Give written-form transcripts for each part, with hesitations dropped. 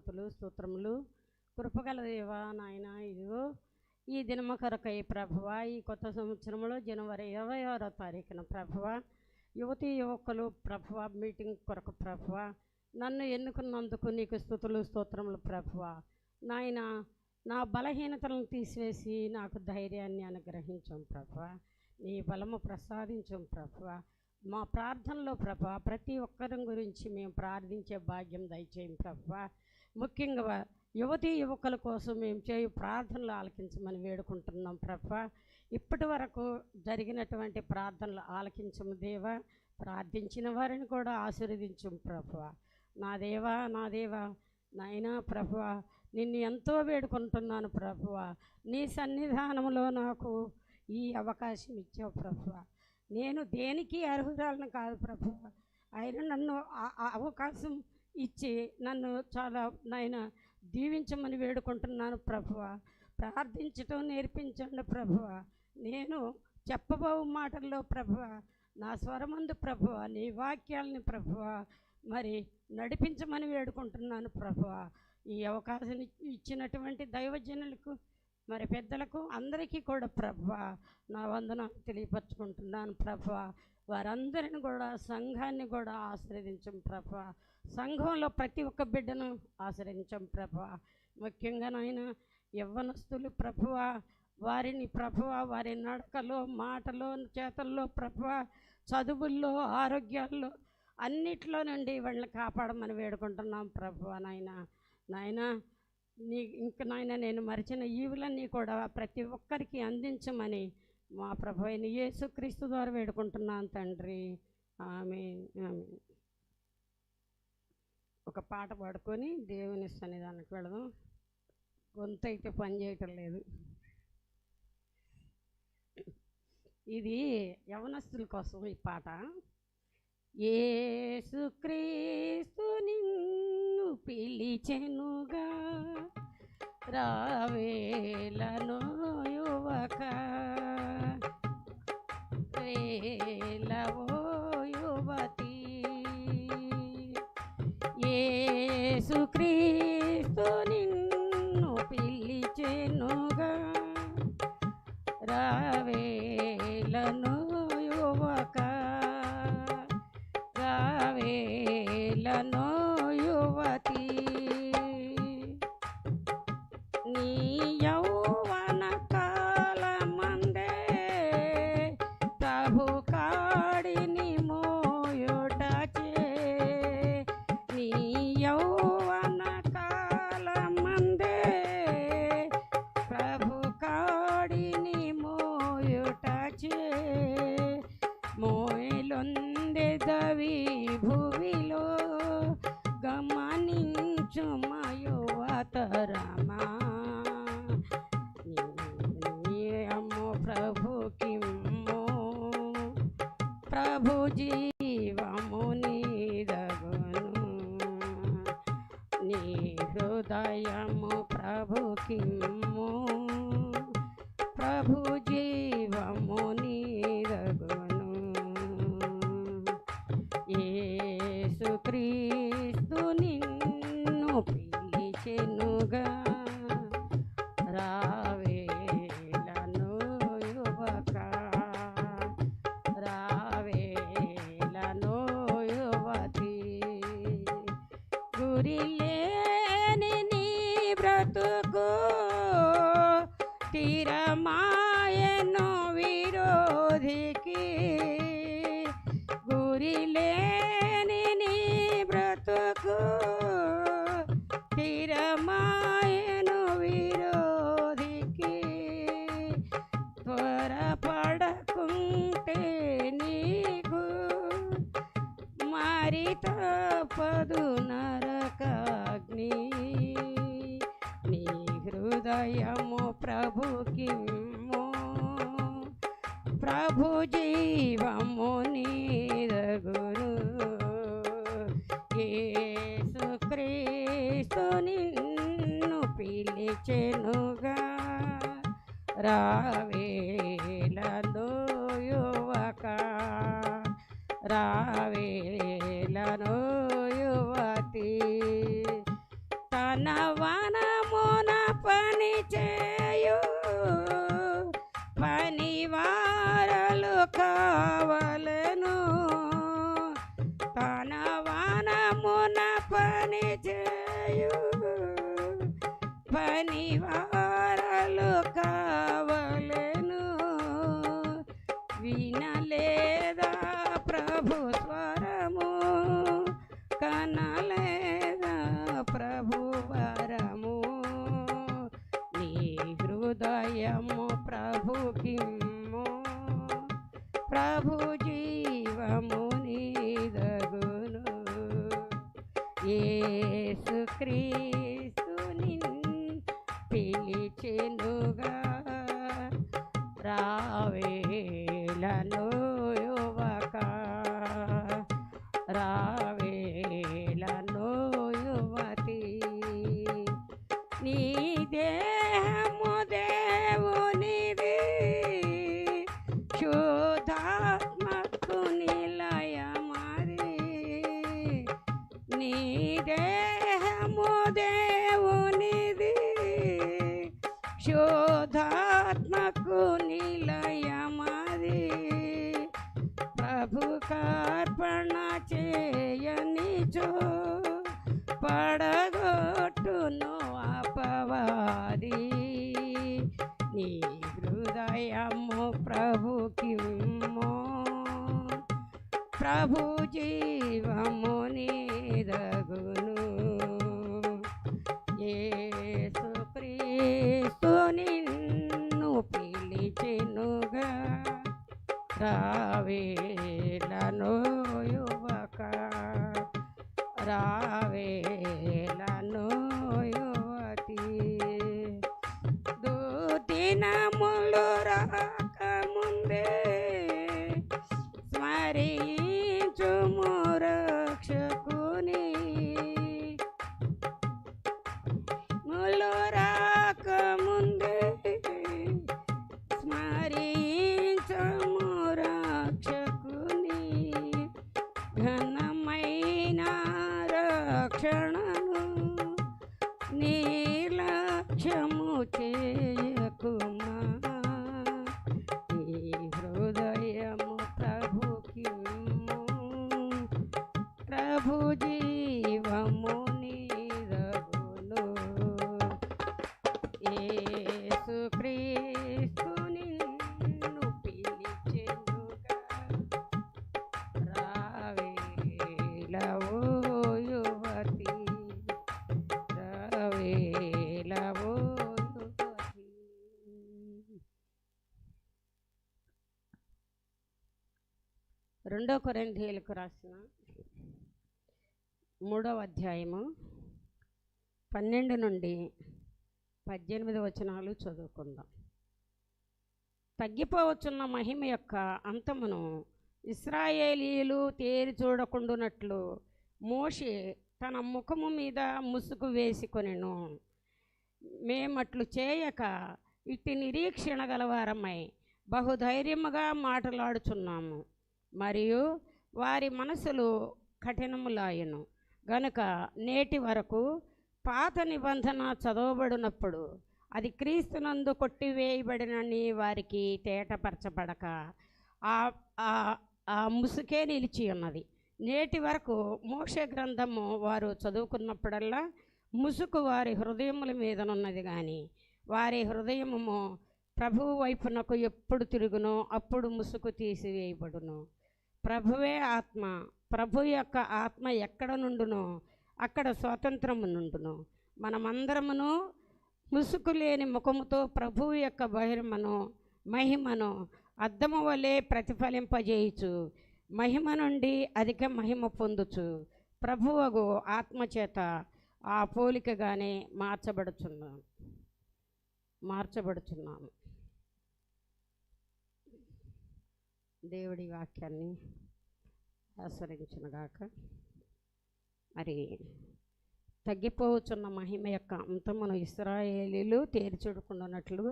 స్తుతులు స్తోత్రములు. కృపగల దేవా నాయన, ఇదిగో ఈ దినము కొరకై ప్రభువ, ఈ కొత్త సంవత్సరంలో జనవరి 26వ తారీఖున ప్రభువ, యువతీ యువకులు ప్రభువ మీటింగ్ కొరకు ప్రభువ, నన్ను ఎన్నుకున్నందుకు నీకు స్తుతులు స్తోత్రములు ప్రభువ. నాయన, నా బలహీనతలను తీసివేసి నాకు ధైర్యాన్ని అనుగ్రహించం ప్రభువ, నీ బలము ప్రసాదించం ప్రభువ. మా ప్రార్థనలో ప్రభువ ప్రతి ఒక్కరి గురించి మేము ప్రార్థించే భాగ్యం దయచేయం ప్రభువ. ముఖ్యంగా యువతీ యువకుల కోసం మేము చేయు ప్రార్థనలు ఆలకించమని వేడుకుంటున్నాం ప్రభువ. ఇప్పటి వరకు జరిగినటువంటి ప్రార్థనలు ఆలకించము దేవా, ప్రార్థించిన వారిని కూడా ఆశీర్వదించము ప్రభువ. నా దేవా నాయనా ప్రభువ, నిన్ను ఎంతో వేడుకుంటున్నాను ప్రభువ. నీ సన్నిధానంలో నాకు ఈ అవకాశం ఇచ్చావు ప్రభువ. నేను దేనికి అర్హురాలను కాదు ప్రభువ, ఆయన నన్ను అవకాశం ఇచ్చి నన్ను చాలా నాయన దీవించమని వేడుకుంటున్నాను ప్రభువ. ప్రార్థించటం నేర్పించండి ప్రభువ. నేను చెప్పబో మాటల్లో ప్రభువ, నా స్వరమందు ప్రభువ, నీ వాక్యాలని ప్రభువ మరి నడిపించమని వేడుకుంటున్నాను ప్రభువ. ఈ అవకాశం ఇచ్చినటువంటి దైవజనులకు మరి పెద్దలకు అందరికీ కూడా ప్రభువ నా వందనాలు తెలియపరచుకుంటున్నాను ప్రభువ. వారందరిని కూడా సంఘాన్ని కూడా ఆశీర్వదించం ప్రభువ. సంఘంలో ప్రతి ఒక్క బిడ్డను ఆశ్రయించం ప్రభువ. ముఖ్యంగా నాయన యవ్వనస్తులు ప్రభువ, వారిని ప్రభువ వారి నడకలో మాటలో చేతల్లో ప్రభువ, చదువుల్లో ఆరోగ్యాల్లో అన్నిట్లో నుండి వాళ్ళని కాపాడమని వేడుకుంటున్నాం ప్రభువ. నాయన ఇంక నాయన నేను మరిచిన ఈవులన్నీ కూడా ప్రతి ఒక్కరికి అందించమని మా ప్రభు అయిన యేసుక్రీస్తు ద్వారా వేడుకుంటున్నాను తండ్రి. ఆమేన్ ఆమేన్. ఒక పాట పాడుకొని దేవుని సన్నిధానికి వెళదాం. గొంతు అయితే పని చేయటం లేదు. ఇది యవనస్తుల కోసం ఈ పాట. యేసుక్రీస్తు నిన్ను పిలిచెనుగా, రావేలను యువక, వేలవో యువతి. యేసుక్రీస్తు నిన్ను పిలిచెనుగా, రావేలను యువక, రావేలను యువతి. నీ యౌవన కాలమందే ప్రభు కాడిని మోయుటచే, నీ యౌవన కాలమందే ప్రభు కాడిని మోయుటచే, మోయలొందెదవి భువిలో గమనించుమ యువతరమా. అమ్మో ప్రభుకిమ్మో, ప్రభు జీవము నీదగును, నీ హృదయము ప్రభుకిమ్మో, ప్రభు జీవము నీదగును. యేసుక్రీస్తు నిన్ను పిలిచెనుగా, రావేలను యువక, రావేలను యువతి. గురిలేని నీ బ్రతుకు తీరమాయను విరోధికి, గురిలేని నీ బ్రతుకు తీరమాయను విరోధికి. త్వరపడకుంటే నీకు మరి తప్పదు నరకాగ్ని, నీ హృదయము ప్రభుకిమ్మో, ప్రభు జీవము నీదగును. యేసుక్రీస్తు నిన్ను పిలిచెనుగా, రావేలను యువక, రావేలను యువతి. తన వనమున పని చేయు పనివారలు కావలెను. తన వనమున పని చేయు పనివారలు కావలెను. వినలేదా ప్రభు స్వరము, కనలేదా ప్రభు వరము. నీ హృదయము ప్రభుకిమ్ము, ప్రభు జీవము నీదగును. యేసుక్రీస్తు పిలిచెనుగా, రావేలను యువక, రావేలను యువతి. నీ దేహము దేవునిది, శుద్ధాత్మకు నిలయమది. నీ దేహము దేవునిది, శుద్ధాత్మకు నిలయమది. ప్రభు కార్పణ చేయనిచో పడగొట్టును అపవాది. నీ హృదయము ప్రభుకిమ్ము, ప్రభు జీవము నీదగును. యేసుక్రీస్తు నిన్ను పిలిచెనుగా, రావేలను యువక, రావేలను యువతి. దుర్దినములు రాకముందే స్మరించుము రక్షకుని. ములు రాకముందే స్మరించుము రక్షకుని. ఘనమైన రక్షణను నిర్లక్ష్యము చేయకుమా. ఈ హృదయము ప్రభుకిమ్ము, ప్రభు జీవము నీదగును. యేసుక్రీస్తు నిన్ను పిలిచెనుగా, రావేలవో యువతి, రావేలవో యువతి. 2 కొరింథీయులకు రాసిన 3వ అధ్యాయము 12 నుండి 18 వచనాలు చదువుకుందాం. తగ్గిపోవచ్చున్న మహిమ యొక్క అంతమును ఇశ్రాయేలీయులు తేరి చూడకుండునట్లు మోషే తన ముఖము మీద ముసుగు వేసుకొనెను. మేమట్లు చేయక ఇట్టి నిరీక్షణ గలవారమై బహుధైర్యముగా మాట్లాడుచున్నాము. మరియు వారి మనసులు కఠినములాయను గనుక నేటి వరకు పాత నిబంధన చదవబడినప్పుడు అది క్రీస్తునందు కొట్టివేయబడినని వారికి తేటపరచబడక ఆ ముసుకే నిలిచి ఉన్నది. నేటి వరకు మోషే గ్రంథము వారు చదువుకున్నప్పుడల్లా ముసుగు వారి హృదయముల మీదనున్నది, కానీ వారి హృదయము ప్రభువు వైపునకు ఎప్పుడు తిరుగునో అప్పుడు ముసుగు తీసివేయబడును. ప్రభువే ఆత్మ, ప్రభు యొక్క ఆత్మ ఎక్కడ నుండునో అక్కడ స్వాతంత్రము నుండును. మనమందరమును ముసుగు లేని ముఖముతో ప్రభువు యొక్క మహిమను అద్దము వలె ప్రతిఫలింపజేయుచు మహిమ నుండి అధిక మహిమ పొందుచు ప్రభువగు ఆత్మచేత ఆ పోలికగానే మార్చబడుచున్నాము. దేవుడి వాక్యాన్ని ఆస్వాదించునుగాక. మరి తగ్గిపోవచ్చున్న మహిమ యొక్క అంతమును ఇశ్రాయేలీయులు తేల్చుడుకున్నట్లు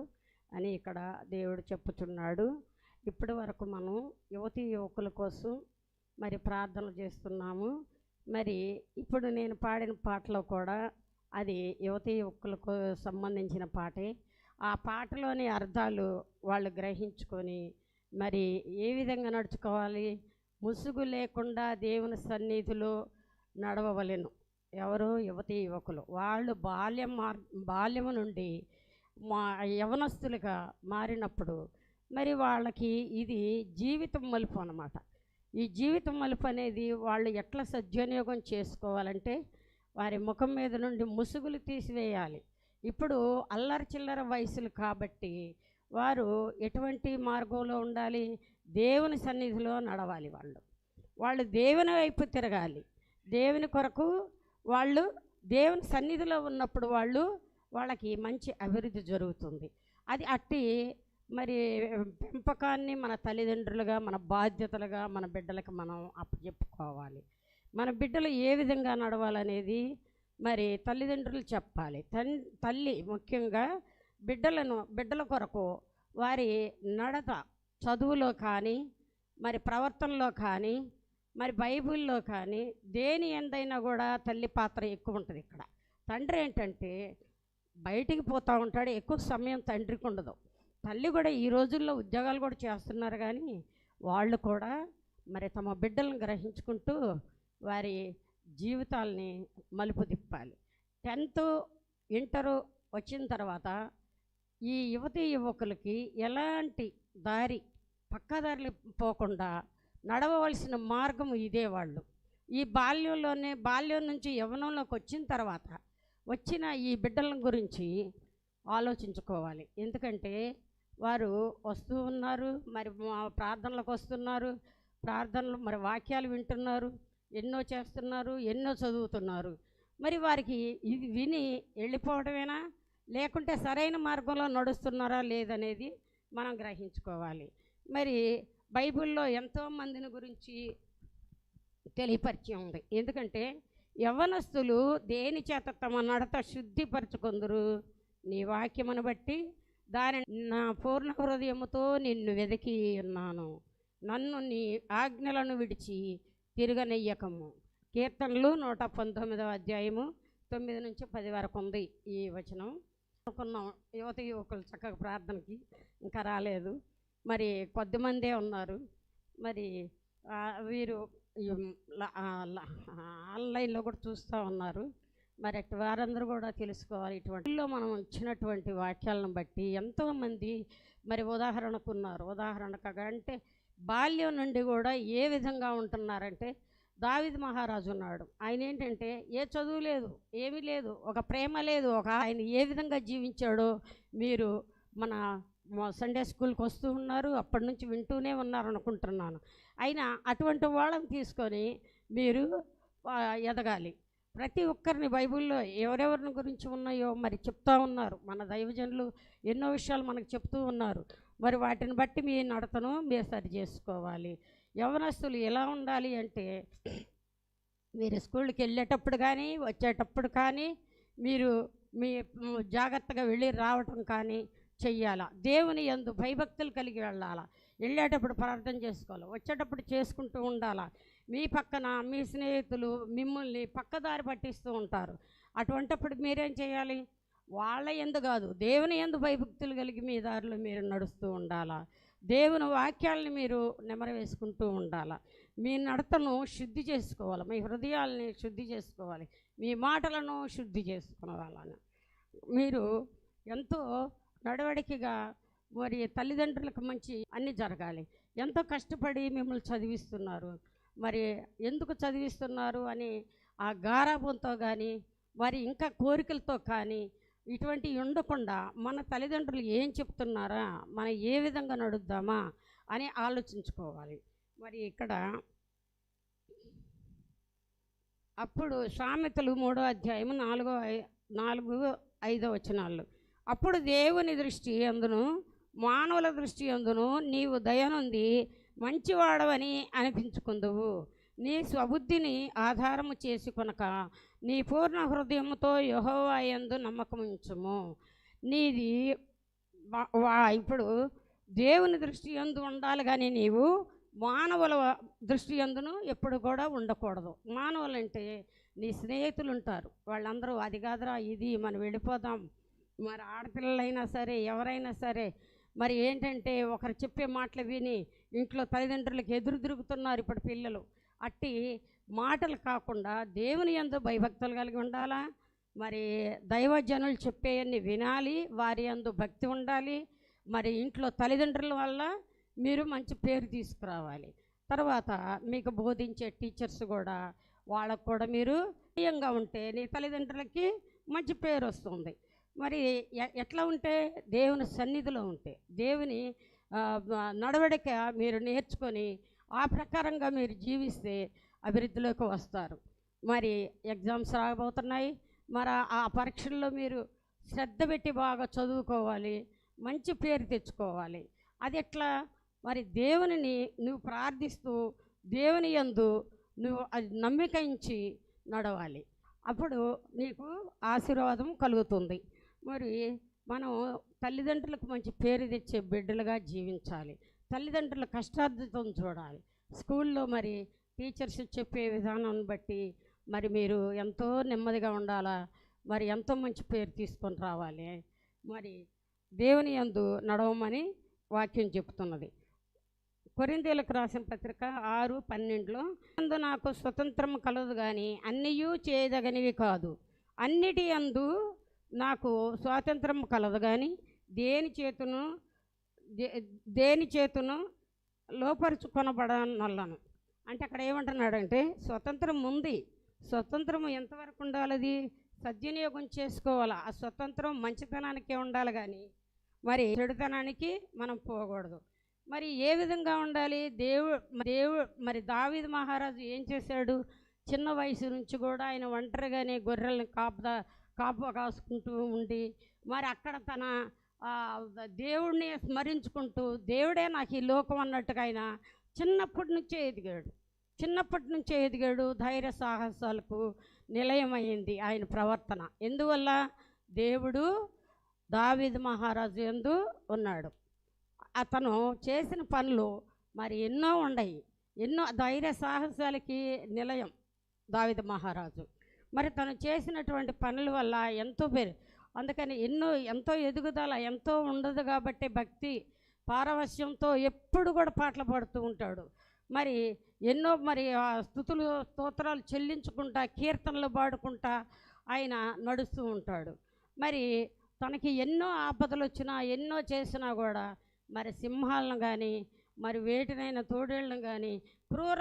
అని ఇక్కడ దేవుడు చెప్పుచున్నాడు. ఇప్పటి వరకు మనం యువతీ యువకుల కోసం మరి ప్రార్థనలు చేస్తున్నాము. మరి ఇప్పుడు నేను పాడిన పాటలో కూడా అది యువతీ యువకులకు సంబంధించిన పాటే. ఆ పాటలోని అర్థాలు వాళ్ళు గ్రహించుకొని మరి ఏ విధంగా నడుచుకోవాలి, ముసుగు లేకుండా దేవుని సన్నిధిలో నడవవలెను. ఎవరు? యువతీ యువకులు. వాళ్ళు బాల్యము నుండి యవనస్తులుగా మారినప్పుడు మరి వాళ్ళకి ఇది జీవితం మలుపు అన్నమాట. ఈ జీవితం మలుపు అనేది వాళ్ళు ఎట్లా సద్వినియోగం చేసుకోవాలంటే వారి ముఖం మీద నుండి ముసుగులు తీసివేయాలి. ఇప్పుడు అల్లరి చిల్లర వయసులు కాబట్టి వారు ఎటువంటి మార్గంలో ఉండాలి? దేవుని సన్నిధిలో నడవాలి. వాళ్ళు దేవుని వైపు తిరగాలి. దేవుని కొరకు వాళ్ళు దేవుని సన్నిధిలో ఉన్నప్పుడు వాళ్ళకి మంచి అభివృద్ధి జరుగుతుంది. అది అట్టి మరి పెంపకాన్ని మన తల్లిదండ్రులుగా, మన బాధ్యతలుగా మన బిడ్డలకు మనం అప్పచెప్పుకోవాలి. మన బిడ్డలు ఏ విధంగా నడవాలనేది మరి తల్లిదండ్రులు చెప్పాలి. తల్లి ముఖ్యంగా బిడ్డల కొరకు వారి నడత, చదువులో కానీ, మరి ప్రవర్తనలో కానీ, మరి బైబిల్లో కానీ దేని ఎందైనా కూడా తల్లి పాత్ర ఎక్కువ ఉంటుంది. ఇక్కడ తండ్రి ఏంటంటే బయటికి పోతూ ఉంటాడు, ఎక్కువ సమయం తండ్రికి ఉండదు. తల్లి కూడా ఈ రోజుల్లో ఉద్యోగాలు కూడా చేస్తున్నారు, కానీ వాళ్ళు కూడా మరి తమ బిడ్డలను గ్రహించుకుంటూ వారి జీవితాలని మలుపు తిప్పాలి. 10th ఇంటరు వచ్చిన తర్వాత ఈ యువతీ యువకులకి ఎలాంటి పక్కదారి పోకుండా నడవవలసిన మార్గం ఇదే. వాళ్ళు ఈ బాల్యం నుంచి యవ్వనంలోకి వచ్చిన తర్వాత వచ్చిన ఈ బిడ్డల గురించి ఆలోచించుకోవాలి. ఎందుకంటే వారు వస్తూ ఉన్నారు, మరి ప్రార్థనలకు వస్తున్నారు, ప్రార్థనలు మరి వాక్యాలు వింటున్నారు, ఎన్నో చేస్తున్నారు, ఎన్నో చదువుతున్నారు. మరి వారికి ఇది విని వెళ్ళిపోవడమేనా, లేకుంటే సరైన మార్గంలో నడుస్తున్నారా లేదనేది మనం గ్రహించుకోవాలి. మరి బైబిల్లో ఎంతోమందిని గురించి తెలియపరిచయం ఉంది. ఎందుకంటే యవ్వనస్తులు దేని చేత తమ నడత శుద్ధిపరచుకొందురు? నీ వాక్యమును బట్టి దాని నా పూర్ణ హృదయముతో నిన్ను వెతికి ఉన్నాను, నన్ను నీ ఆజ్ఞలను విడిచి తిరగనెయ్యకము. కీర్తనలు 119వ అధ్యాయము 9 నుంచి 10 వరకు ఉంది ఈ వచనం. అనుకున్నాం యువత యువకులు చక్కగా ప్రార్థనకి ఇంకా రాలేదు, మరి కొద్దిమందే ఉన్నారు. మరి వీరు ఆన్లైన్లో కూడా చూస్తూ ఉన్నారు. మరి అటు వారందరూ కూడా తెలుసుకోవాలి. ఇటువంటిలో మనం ఇచ్చినటువంటి వాక్యాలను బట్టి ఎంతోమంది మరి ఉదాహరణకు అంటే బాల్యం నుండి కూడా ఏ విధంగా ఉంటున్నారంటే దావీదు మహారాజు ఉన్నాడు. ఆయన ఏంటంటే ఏ చదువు లేదు, ఏమీ లేదు, ఒక ప్రేమ లేదు, ఆయన ఏ విధంగా జీవించాడో మీరు మన సండే స్కూల్కి వస్తూ ఉన్నారు, అప్పటి నుంచి వింటూనే ఉన్నారు అనుకుంటున్నాను. అయినా అటువంటి వాళ్ళని తీసుకొని మీరు ఎదగాలి. ప్రతి ఒక్కరిని బైబిల్లో ఎవరెవరిని గురించి ఉన్నాయో మరి చెప్తూ ఉన్నారు. మన దైవజనులు ఎన్నో విషయాలు మనకు చెప్తూ ఉన్నారు. మరి వాటిని బట్టి మీ నడతను మీరు సరి చేసుకోవాలి. యవ్వనస్తులు ఎలా ఉండాలి అంటే మీరు స్కూల్కి వెళ్ళేటప్పుడు కానీ వచ్చేటప్పుడు కానీ మీరు మీ జాగ్రత్తగా వెళ్ళి రావటం కానీ చెయ్యాలా. దేవుని యందు భయభక్తులు కలిగి వెళ్ళాలా. వెళ్ళేటప్పుడు ప్రార్థన చేసుకోవాలి, వచ్చేటప్పుడు చేసుకుంటూ ఉండాలా. మీ పక్కన మీ స్నేహితులు మిమ్మల్ని పక్కదారి పట్టిస్తూ ఉంటారు. అటువంటిప్పుడు మీరేం చేయాలి? వాళ్ళ యందు కాదు, దేవుని యందు భయభక్తులు కలిగి మీ దారిలో మీరు నడుస్తూ ఉండాలా. దేవుని వాక్యాలని మీరు నెమరవేసుకుంటూ ఉండాలా. మీ నడతను శుద్ధి చేసుకోవాలి, మీ హృదయాలని శుద్ధి చేసుకోవాలి, మీ మాటలను శుద్ధి చేసుకోవాలని మీరు ఎంతో నడవడికగా మరి తల్లిదండ్రులకు మంచి అన్నీ జరగాలి. ఎంతో కష్టపడి మిమ్మల్ని చదివిస్తున్నారు, మరి ఎందుకు చదివిస్తున్నారు అని ఆ గారాబంతో కానీ మరి ఇంకా కోరికలతో కానీ ఇటువంటివి ఉండకుండా మన తల్లిదండ్రులు ఏం చెప్తున్నారా, మనం ఏ విధంగా నడుద్దామా అని ఆలోచించుకోవాలి. మరి ఇక్కడ అప్పుడు సామెతలు 3వ అధ్యాయము 4-5 వచనాలు. అప్పుడు దేవుని దృష్టి అందును మానవుల దృష్టి అందును నీవు దయనుంది మంచివాడవని అనిపించుకుందువు. నీ స్వబుద్ధిని ఆధారము చేసుకొనక నీ పూర్ణ హృదయముతో యెహోవా యందు నమ్మకముంచుము. నీది ఇప్పుడు దేవుని దృష్టి యందు ఉండాలి, కానీ నీవు మానవుల దృష్టి యందును ఎప్పుడు కూడా ఉండకూడదు. మానవులంటే నీ స్నేహితులు ఉంటారు, వాళ్ళందరూ అది కాదురా ఇది మనం వెళ్ళిపోదాం. మరి ఆడపిల్లలైనా సరే ఎవరైనా సరే మరి ఏంటంటే ఒకరు చెప్పే మాటలు విని ఇంట్లో తల్లిదండ్రులకు ఎదురు తిరుగుతున్నారు ఇప్పుడు పిల్లలు. అట్టి మాటలు కాకుండా దేవుని యందు భయభక్తులు కలిగి ఉండాలా. మరి దైవజనులు చెప్పేవన్నీ వినాలి, వారి యందు భక్తి ఉండాలి. మరి ఇంట్లో తల్లిదండ్రుల వల్ల మీరు మంచి పేరు తీసుకురావాలి. తర్వాత మీకు బోధించే టీచర్స్ కూడా వాళ్ళకు కూడా మీరు ప్రియంగా ఉంటే నీ తల్లిదండ్రులకి మంచి పేరు వస్తుంది. మరి ఎట్లా ఉంటే దేవుని సన్నిధిలో ఉంటే దేవుని నడవడిక మీరు నేర్చుకొని ఆ ప్రకారంగా మీరు జీవిస్తే అభివృద్ధిలోకి వస్తారు. మరి ఎగ్జామ్స్ రాబోతున్నాయి, మరి ఆ పరీక్షల్లో మీరు శ్రద్ధ పెట్టి బాగా చదువుకోవాలి, మంచి పేరు తెచ్చుకోవాలి. అది ఎట్లా? మరి దేవునిని నువ్వు ప్రార్థిస్తూ దేవుని యందు నువ్వు అది నమ్మికించి నడవాలి, అప్పుడు నీకు ఆశీర్వాదం కలుగుతుంది. మరి మనం తల్లిదండ్రులకు మంచి పేరు తెచ్చే బిడ్డలుగా జీవించాలి. తల్లిదండ్రుల కష్టార్జితం చూడాలి. స్కూల్లో మరి టీచర్స్ చెప్పే విధానాన్ని బట్టి మరి మీరు ఎంతో నెమ్మదిగా ఉండాలా, మరి ఎంతో మంచి పేరు తీసుకొని రావాలి. మరి దేవుని యందు నడవమని వాక్యం చెప్తున్నది. కొరింథీయులకు రాసిన పత్రిక 6:12 అందు నాకు స్వతంత్రం కలదు కానీ అన్నియూ చేయదగనివి కాదు, అన్నిటి యందు నాకు స్వాతంత్రం కలదు కానీ దేని చేతును లోపరుచుకొనబడనల్లను. అంటే అక్కడ ఏమంటున్నాడంటే స్వతంత్రం ఉంది. స్వతంత్రం ఎంతవరకు ఉండాలి? సద్వినియోగం చేసుకోవాలి. ఆ స్వతంత్రం మంచితనానికే ఉండాలి కానీ మరి చెడుతనానికి మనం పోకూడదు. మరి ఏ విధంగా ఉండాలి? మరి దావీదు మహారాజు ఏం చేశాడు? చిన్న వయసు నుంచి కూడా ఆయన ఒంటరిగానే గొర్రెల్ని కాపు కాసుకుంటూ ఉండి మరి అక్కడ తన దేవుడిని స్మరించుకుంటూ దేవుడే నాకు ఈ లోకం అన్నట్టుగా ఆయన చిన్నప్పటి నుంచే ఎదిగాడు. ధైర్య సాహసాలకు నిలయమైంది ఆయన ప్రవర్తన. ఎందువల్ల? దేవుడు దావీదు మహారాజు యందు ఉన్నాడు. అతను చేసిన పనులు మరి ఎన్నో ఉన్నాయి, ఎన్నో ధైర్య సాహసాలకి నిలయం దావీదు మహారాజు. మరి తను చేసినటువంటి పనుల వల్ల ఎంతో పేరు, అందుకని ఎంతో ఎదుగుదల ఎంతో ఉండదు కాబట్టి భక్తి పారవశ్యంతో ఎప్పుడు కూడా పాటలు పాడుతూ ఉంటాడు. మరి ఎన్నో మరి స్తుతులు స్తోత్రాలు చెల్లించుకుంటా కీర్తనలు పాడుకుంటా ఆయన నడుస్తూ ఉంటాడు. మరి తనకి ఎన్నో ఆపదలు వచ్చినా ఎన్నో చేసినా కూడా మరి సింహాలను కానీ మరి వేటినైనా తోడేళ్ళను కానీ క్రూర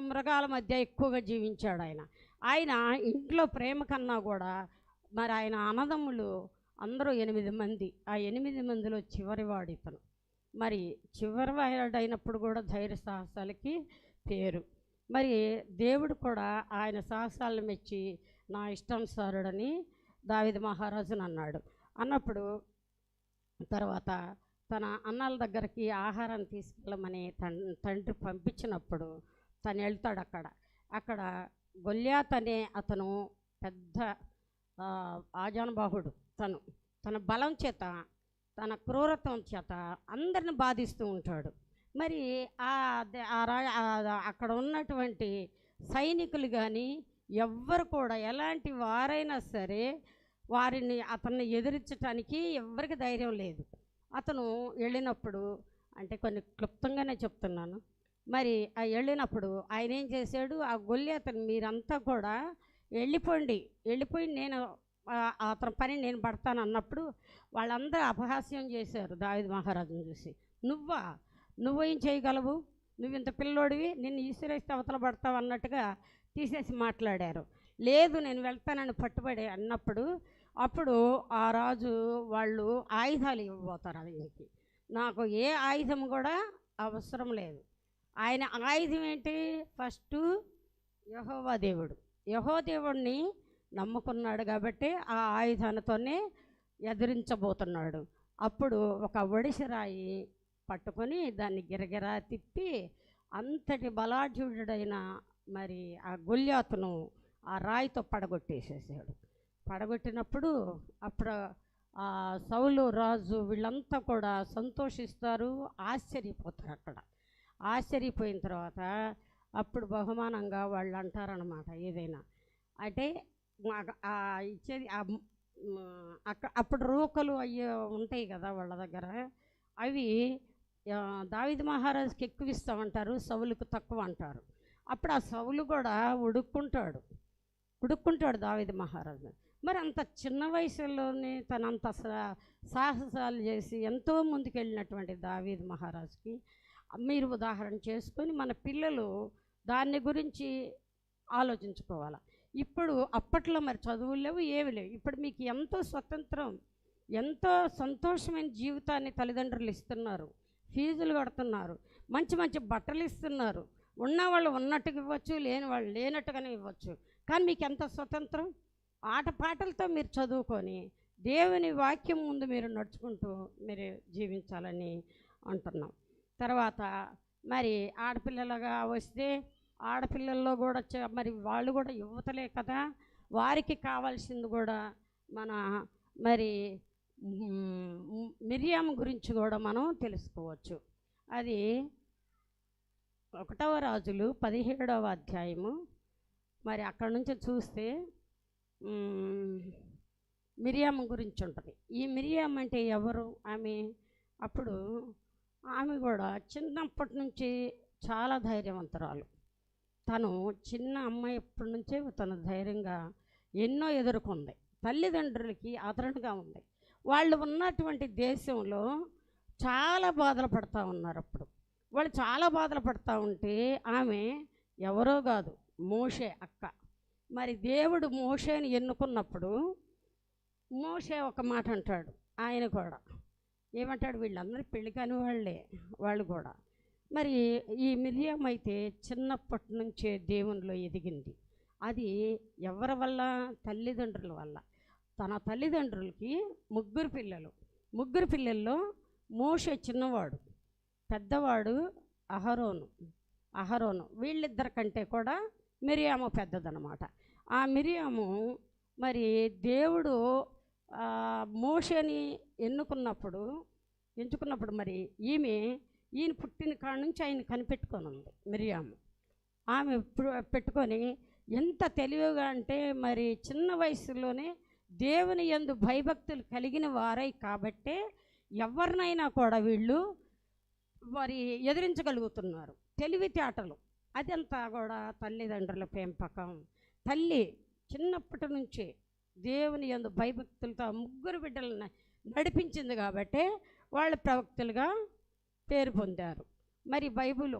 మృగాల మధ్య ఎక్కువగా జీవించాడు ఆయన ఇంట్లో ప్రేమ కన్నా కూడా మరి ఆయన అన్నదమ్ములు అందరూ 8 మంది. ఆ 8 మందిలో చివరివాడు ఇతను. మరి చివరివాడు అయినప్పుడు కూడా ధైర్య సాహసాలకి పేరు. మరి దేవుడు కూడా ఆయన సాహసాలను మెచ్చి నా ఇష్టానుసారుడని దావీదు మహారాజుని అన్నప్పుడు తర్వాత తన అన్నాల దగ్గరికి ఆహారాన్ని తీసుకెళ్ళమని తండ్రి పంపించినప్పుడు తను వెళ్తాడు. అక్కడ గొల్యాత్ అనే అతను పెద్ద ఆజానుబాహుడు. తన బలం చేత తన క్రూరత్వం చేత అందరిని బాధిస్తూ ఉంటాడు. మరి అక్కడ ఉన్నటువంటి సైనికులు కానీ ఎవ్వరు కూడా ఎలాంటి వారైనా సరే అతన్ని ఎదిరించడానికి ఎవ్వరికి ధైర్యం లేదు. అతను వెళ్ళినప్పుడు అంటే కొన్ని క్లుప్తంగానే చెప్తున్నాను. మరి వెళ్ళినప్పుడు ఆయన ఏం చేశాడు? ఆ గొల్యాతను మీరంతా కూడా వెళ్ళిపోయి నేను అతని పని నేను పడతాను అన్నప్పుడు వాళ్ళందరూ అపహాస్యం చేశారు దావీదు మహారాజుని చూసి. నువ్వేం చేయగలవు? నువ్వు ఇంత పిల్లోడివి, నిన్ను ఈశ్వరేస్తే అవతల పడతావు అన్నట్టుగా తీసేసి మాట్లాడారు. లేదు నేను వెళ్తానని పట్టుబడి అన్నప్పుడు అప్పుడు ఆ రాజు వాళ్ళు ఆయుధాలు ఇవ్వబోతారు. ఆయనకి నాకు ఏ ఆయుధం కూడా అవసరం లేదు. ఆయన ఆయుధం ఏంటి? ఫస్ట్ యెహోవా దేవుడిని నమ్ముకున్నాడు కాబట్టి ఆ ఆయుధాలతోనే ఎదిరించబోతున్నాడు. అప్పుడు ఒక ఒడిసిరాయి పట్టుకొని దాన్ని గిరగిరా తిప్పి అంతటి బలాఢ్యుడైన మరి ఆ గొల్యాతును ఆ రాయితో పడగొట్టినప్పుడు అప్పుడు ఆ సౌలు రాజు వీళ్ళంతా కూడా సంతోషిస్తారు, ఆశ్చర్యపోతారు. ఆశ్చర్యపోయిన తర్వాత అప్పుడు బహుమానంగా వాళ్ళు అంటారనమాట ఏదైనా అంటే ఇచ్చేది అప్పుడు రూకలు అయ్యి ఉంటాయి కదా వాళ్ళ దగ్గర. అవి దావీదు మహారాజుకి ఎక్కువ ఇస్తామంటారు, సౌలుకు తక్కువ అంటారు. అప్పుడు ఆ సౌలు కూడా ఉడుక్కుంటాడు దావీదు మహారాజు. మరి అంత చిన్న వయసులోనే తనంత సాహసాలు చేసి ఎంతో ముందుకెళ్ళినటువంటి దావీదు మహారాజుకి మీరు ఉదాహరణ చేసుకొని మన పిల్లలు దాన్ని గురించి ఆలోచించుకోవాలి. ఇప్పుడు అప్పట్లో మరి చదువులు లేవు, ఏమి లేవు. ఇప్పుడు మీకు ఎంతో స్వతంత్రం, ఎంతో సంతోషమైన జీవితాన్ని తల్లిదండ్రులు ఇస్తున్నారు, ఫీజులు కడుతున్నారు, మంచి మంచి బట్టలు ఇస్తున్నారు. ఉన్నవాళ్ళు ఉన్నట్టుగా ఇవ్వచ్చు, లేని వాళ్ళు లేనట్టుగానే ఇవ్వచ్చు. కానీ మీకు ఎంత స్వతంత్రం. ఆటపాటలతో మీరు చదువుకొని దేవుని వాక్యం ముందు మీరు నడుచుకుంటూ మీరు జీవించాలని అంటున్నాం. తర్వాత మరి ఆడపిల్లలుగా వస్తే ఆడపిల్లల్లో కూడా మరి వాళ్ళు కూడా యువతలే కదా, వారికి కావాల్సింది కూడా మన మరి మిరియాము గురించి కూడా మనం తెలుసుకోవచ్చు. అది 1వ రాజులు 17వ అధ్యాయము. మరి అక్కడ నుంచి చూస్తే మిరియాము గురించి ఉంటుంది. ఈ మిరియాము అంటే ఎవరు? అప్పుడు ఆమె కూడా చిన్నప్పటి నుంచి చాలా ధైర్యవంతురాలు. తను చిన్న అమ్మాయి ఎప్పటి నుంచే తను ధైర్యంగా ఎన్నో ఎదుర్కొంది. తల్లిదండ్రులకి ఆదరణగా ఉంది. వాళ్ళు ఉన్నటువంటి దేశంలో చాలా బాధలు పడుతూ ఉన్నారు. అప్పుడు వాళ్ళు చాలా బాధలు పడుతూ ఉంటే ఆమె ఎవరో కాదు, మోషే అక్క. మరి దేవుడు మోషేని ఎన్నుకున్నప్పుడు మోషే ఒక మాట అంటాడు. ఆయన కూడా ఏమంటాడు, వీళ్ళందరూ పెళ్లి కాని వాళ్ళు కూడా. మరి ఈ మిరియాము అయితే చిన్నప్పటి నుంచే దేవునిలో ఎదిగింది. అది ఎవరి వల్ల? తల్లిదండ్రుల వల్ల. తన తల్లిదండ్రులకి ముగ్గురు పిల్లల్లో మోషే చిన్నవాడు, పెద్దవాడు అహరోను. వీళ్ళిద్దరి కంటే కూడా మిరియాము పెద్దదన్నమాట. ఆ మిరియాము మరి దేవుడు మోషేని ఎంచుకున్నప్పుడు మరి ఈయన పుట్టిన కాడ నుంచి ఆయన కనిపెట్టుకొని ఉంది మిరియాము. ఆమె పెట్టుకొని ఎంత తెలివిగా అంటే మరి చిన్న వయసులోనే దేవుని యందు భయభక్తులు కలిగిన వారై కాబట్టే ఎవరినైనా కూడా వీళ్ళు మరి ఎదిరించగలుగుతున్నారు. తెలివితేటలు అదంతా కూడా తల్లిదండ్రుల పెంపకం. తల్లి చిన్నప్పటి నుంచే దేవుని యందు భయభక్తులతో ముగ్గురు బిడ్డలను నడిపించింది కాబట్టే వాళ్ళు ప్రవక్తలుగా పేరు పొందారు. మరి బైబిల్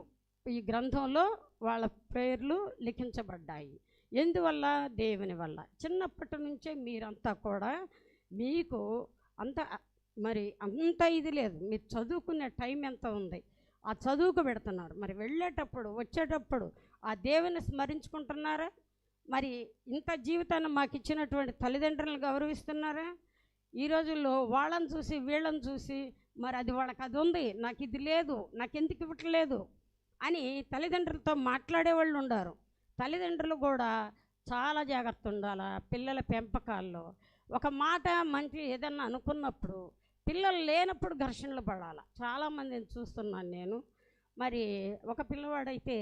ఈ గ్రంథంలో వాళ్ళ పేర్లు లిఖించబడ్డాయి. ఎందువల్ల? దేవుని వల్ల. చిన్నప్పటి నుంచే మీరంతా కూడా మీకు అంత ఇది లేదు. మీరు చదువుకునే టైం ఎంత ఉంది, ఆ చదువుకు పెడుతున్నారు. మరి వెళ్ళేటప్పుడు వచ్చేటప్పుడు ఆ దేవుని స్మరించుకుంటున్నారా? మరి ఇంత జీవితాన్ని మాకు ఇచ్చినటువంటి తల్లిదండ్రులను గౌరవిస్తున్నారా? ఈ రోజుల్లో వాళ్ళని చూసి వీళ్ళని చూసి మరి వాళ్ళకి అది ఉంది, నాకు ఇది లేదు, నాకు ఎందుకు ఇవ్వట్లేదు అని తల్లిదండ్రులతో మాట్లాడేవాళ్ళు ఉన్నారు. తల్లిదండ్రులు కూడా చాలా జాగ్రత్త ఉండాలి పిల్లల పెంపకాల్లో. ఒక మాట మంచి ఏదన్నా అనుకున్నప్పుడు పిల్లలు లేనప్పుడు ఘర్షణలు పడాలి. చాలామందిని చూస్తున్నాను నేను. మరి ఒక పిల్లవాడైతే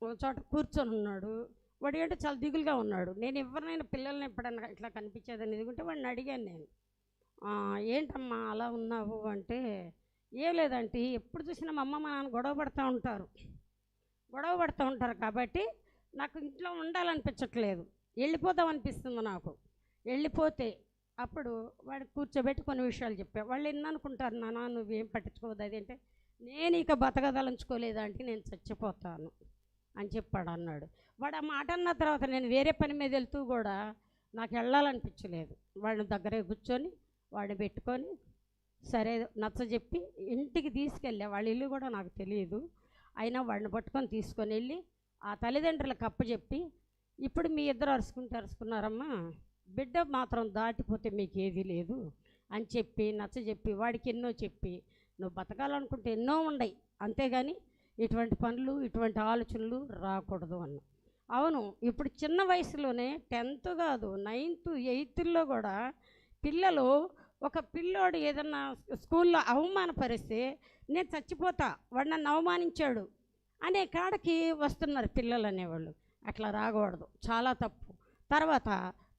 ఒక చోట కూర్చొని ఉన్నాడు. వాడు ఏంటో చాలా దిగులుగా ఉన్నాడు. నేను ఎవరినైనా పిల్లల్ని ఎప్పుడన్నా ఇట్లా కనిపించేదని ఎదుగుంటే వాడిని అడిగాను నేను, ఏంటమ్మా అలా ఉన్నావు అంటే, ఏం లేదంటే ఎప్పుడు చూసినా మా అమ్మ మా నాన్న గొడవ పడుతూ ఉంటారు కాబట్టి నాకు ఇంట్లో ఉండాలనిపించట్లేదు, వెళ్ళిపోదాం అనిపిస్తుంది నాకు. వెళ్ళిపోతే అప్పుడు వాడు కూర్చోబెట్టి కొన్ని విషయాలు చెప్పా. వాళ్ళు ఎన్ననుకుంటారు, నాన్న నువ్వేం పట్టించుకోవద్దు అదేంటే, నేను ఇక బతకదలుచుకోలేదంటే నేను చచ్చిపోతాను అని చెప్పాడు అన్నాడు. వాడు ఆ మాట అన్న తర్వాత నేను వేరే పని మీద వెళ్తూ కూడా నాకు వెళ్ళాలనిపించలేదు. వాడిని దగ్గరే కూర్చొని వాడిని పెట్టుకొని సరే నచ్చజెప్పి ఇంటికి తీసుకెళ్ళా. వాళ్ళ ఇల్లు కూడా నాకు తెలియదు. అయినా వాడిని పట్టుకొని తీసుకొని వెళ్ళి ఆ తల్లిదండ్రులకు అప్పచెప్పి, ఇప్పుడు మీ ఇద్దరు అరుచుకున్నారమ్మా, బిడ్డ మాత్రం దాటిపోతే మీకు ఏది లేదు అని చెప్పి నచ్చజెప్పి వాడికి ఎన్నో చెప్పి, నువ్వు బతకాలనుకుంటే ఎన్నో ఉండయి, అంతేగాని ఇటువంటి పనులు ఇటువంటి ఆలోచనలు రాకూడదు అన్న. అవును, ఇప్పుడు చిన్న వయసులోనే 10th కాదు 9th 8thలో కూడా పిల్లలు ఒక పిల్లోడు ఏదన్నా స్కూల్లో అవమానపరిస్తే నేను చచ్చిపోతా, వాడు నన్ను అవమానించాడు అనే కాడకి వస్తున్నారు పిల్లలు అనేవాళ్ళు. అట్లా రాకూడదు, చాలా తప్పు. తర్వాత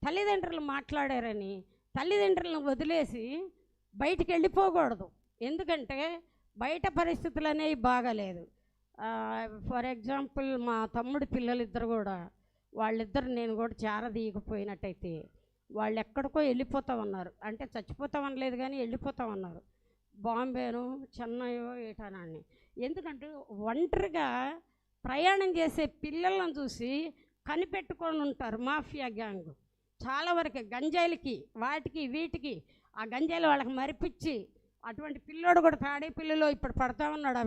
తల్లిదండ్రులు మాట్లాడారని తల్లిదండ్రులను వదిలేసి బయటికి వెళ్ళిపోకూడదు. ఎందుకంటే బయట పరిస్థితులు అనేవి బాగాలేదు. ఫర్ ఎగ్జాంపుల్ మా తమ్ముడి పిల్లలిద్దరు కూడా, వాళ్ళిద్దరు నేను కూడా చేరదీయకపోయినట్టయితే వాళ్ళు ఎక్కడికో వెళ్ళిపోతామన్నారు. అంటే చచ్చిపోతామనలేదు కానీ వెళ్ళిపోతామన్నారు. బాంబేను, చెన్నైయో ఏటానాన్ని. ఎందుకంటే ఒంటరిగా ప్రయాణం చేసే పిల్లలను చూసి కనిపెట్టుకొని ఉంటారు మాఫియా గ్యాంగ్. చాలా వరకు గంజాయిలకి వాటికి వీటికి ఆ గంజాయిలు వాళ్ళకి మరిపించి, అటువంటి పిల్లోడు కూడా తాడే పిల్లలో ఇప్పుడు పడతా ఉన్నాడు.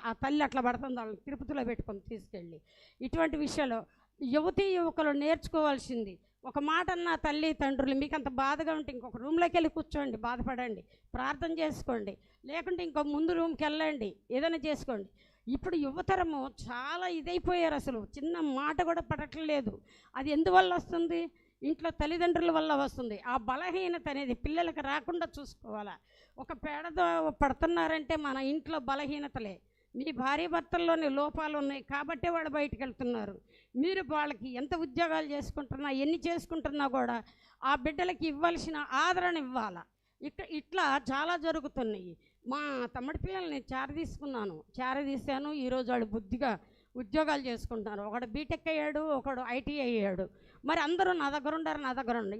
ఆ తల్లి అట్లా పడుతుంది, వాళ్ళని తిరుపతిలో పెట్టుకొని తీసుకెళ్ళి. ఇటువంటి విషయాలు యువతీ యువకులు నేర్చుకోవాల్సింది. ఒక మాట అన్న తల్లి తండ్రులు, మీకు అంత బాధగా ఉంటే ఇంకొక రూమ్లోకి వెళ్ళి కూర్చోండి, బాధపడండి, ప్రార్థన చేసుకోండి, లేకుంటే ఇంకో ముందు రూమ్కి వెళ్ళండి, ఏదైనా చేసుకోండి. ఇప్పుడు యువతరము చాలా ఇదైపోయారు, అసలు చిన్న మాట కూడా పడట్లేదు. అది ఎందువల్ల వస్తుంది? ఇంట్లో తల్లిదండ్రుల వల్ల వస్తుంది. ఆ బలహీనత అనేది పిల్లలకు రాకుండా చూసుకోవాలా. ఒక పేడతో పడుతున్నారంటే మన ఇంట్లో బలహీనతలే. మీ భార్య భర్తల్లోని లోపాలు ఉన్నాయి కాబట్టే వాళ్ళు బయటకు వెళ్తున్నారు. మీరు వాళ్ళకి ఎంత ఉద్యోగాలు చేసుకుంటున్నా, ఎన్ని చేసుకుంటున్నా కూడా ఆ బిడ్డలకి ఇవ్వాల్సిన ఆదరణ ఇవ్వాలా. ఇట్లా చాలా జరుగుతున్నాయి. మా తమ్ముడి పిల్లల్ని చేరదీశాను. ఈరోజు వాళ్ళు బుద్ధిగా ఉద్యోగాలు చేసుకుంటున్నారు. ఒకడు బీటెక్ అయ్యాడు, ఒకడు ఐటీ అయ్యాడు. మరి అందరూ నా దగ్గర ఉండారు.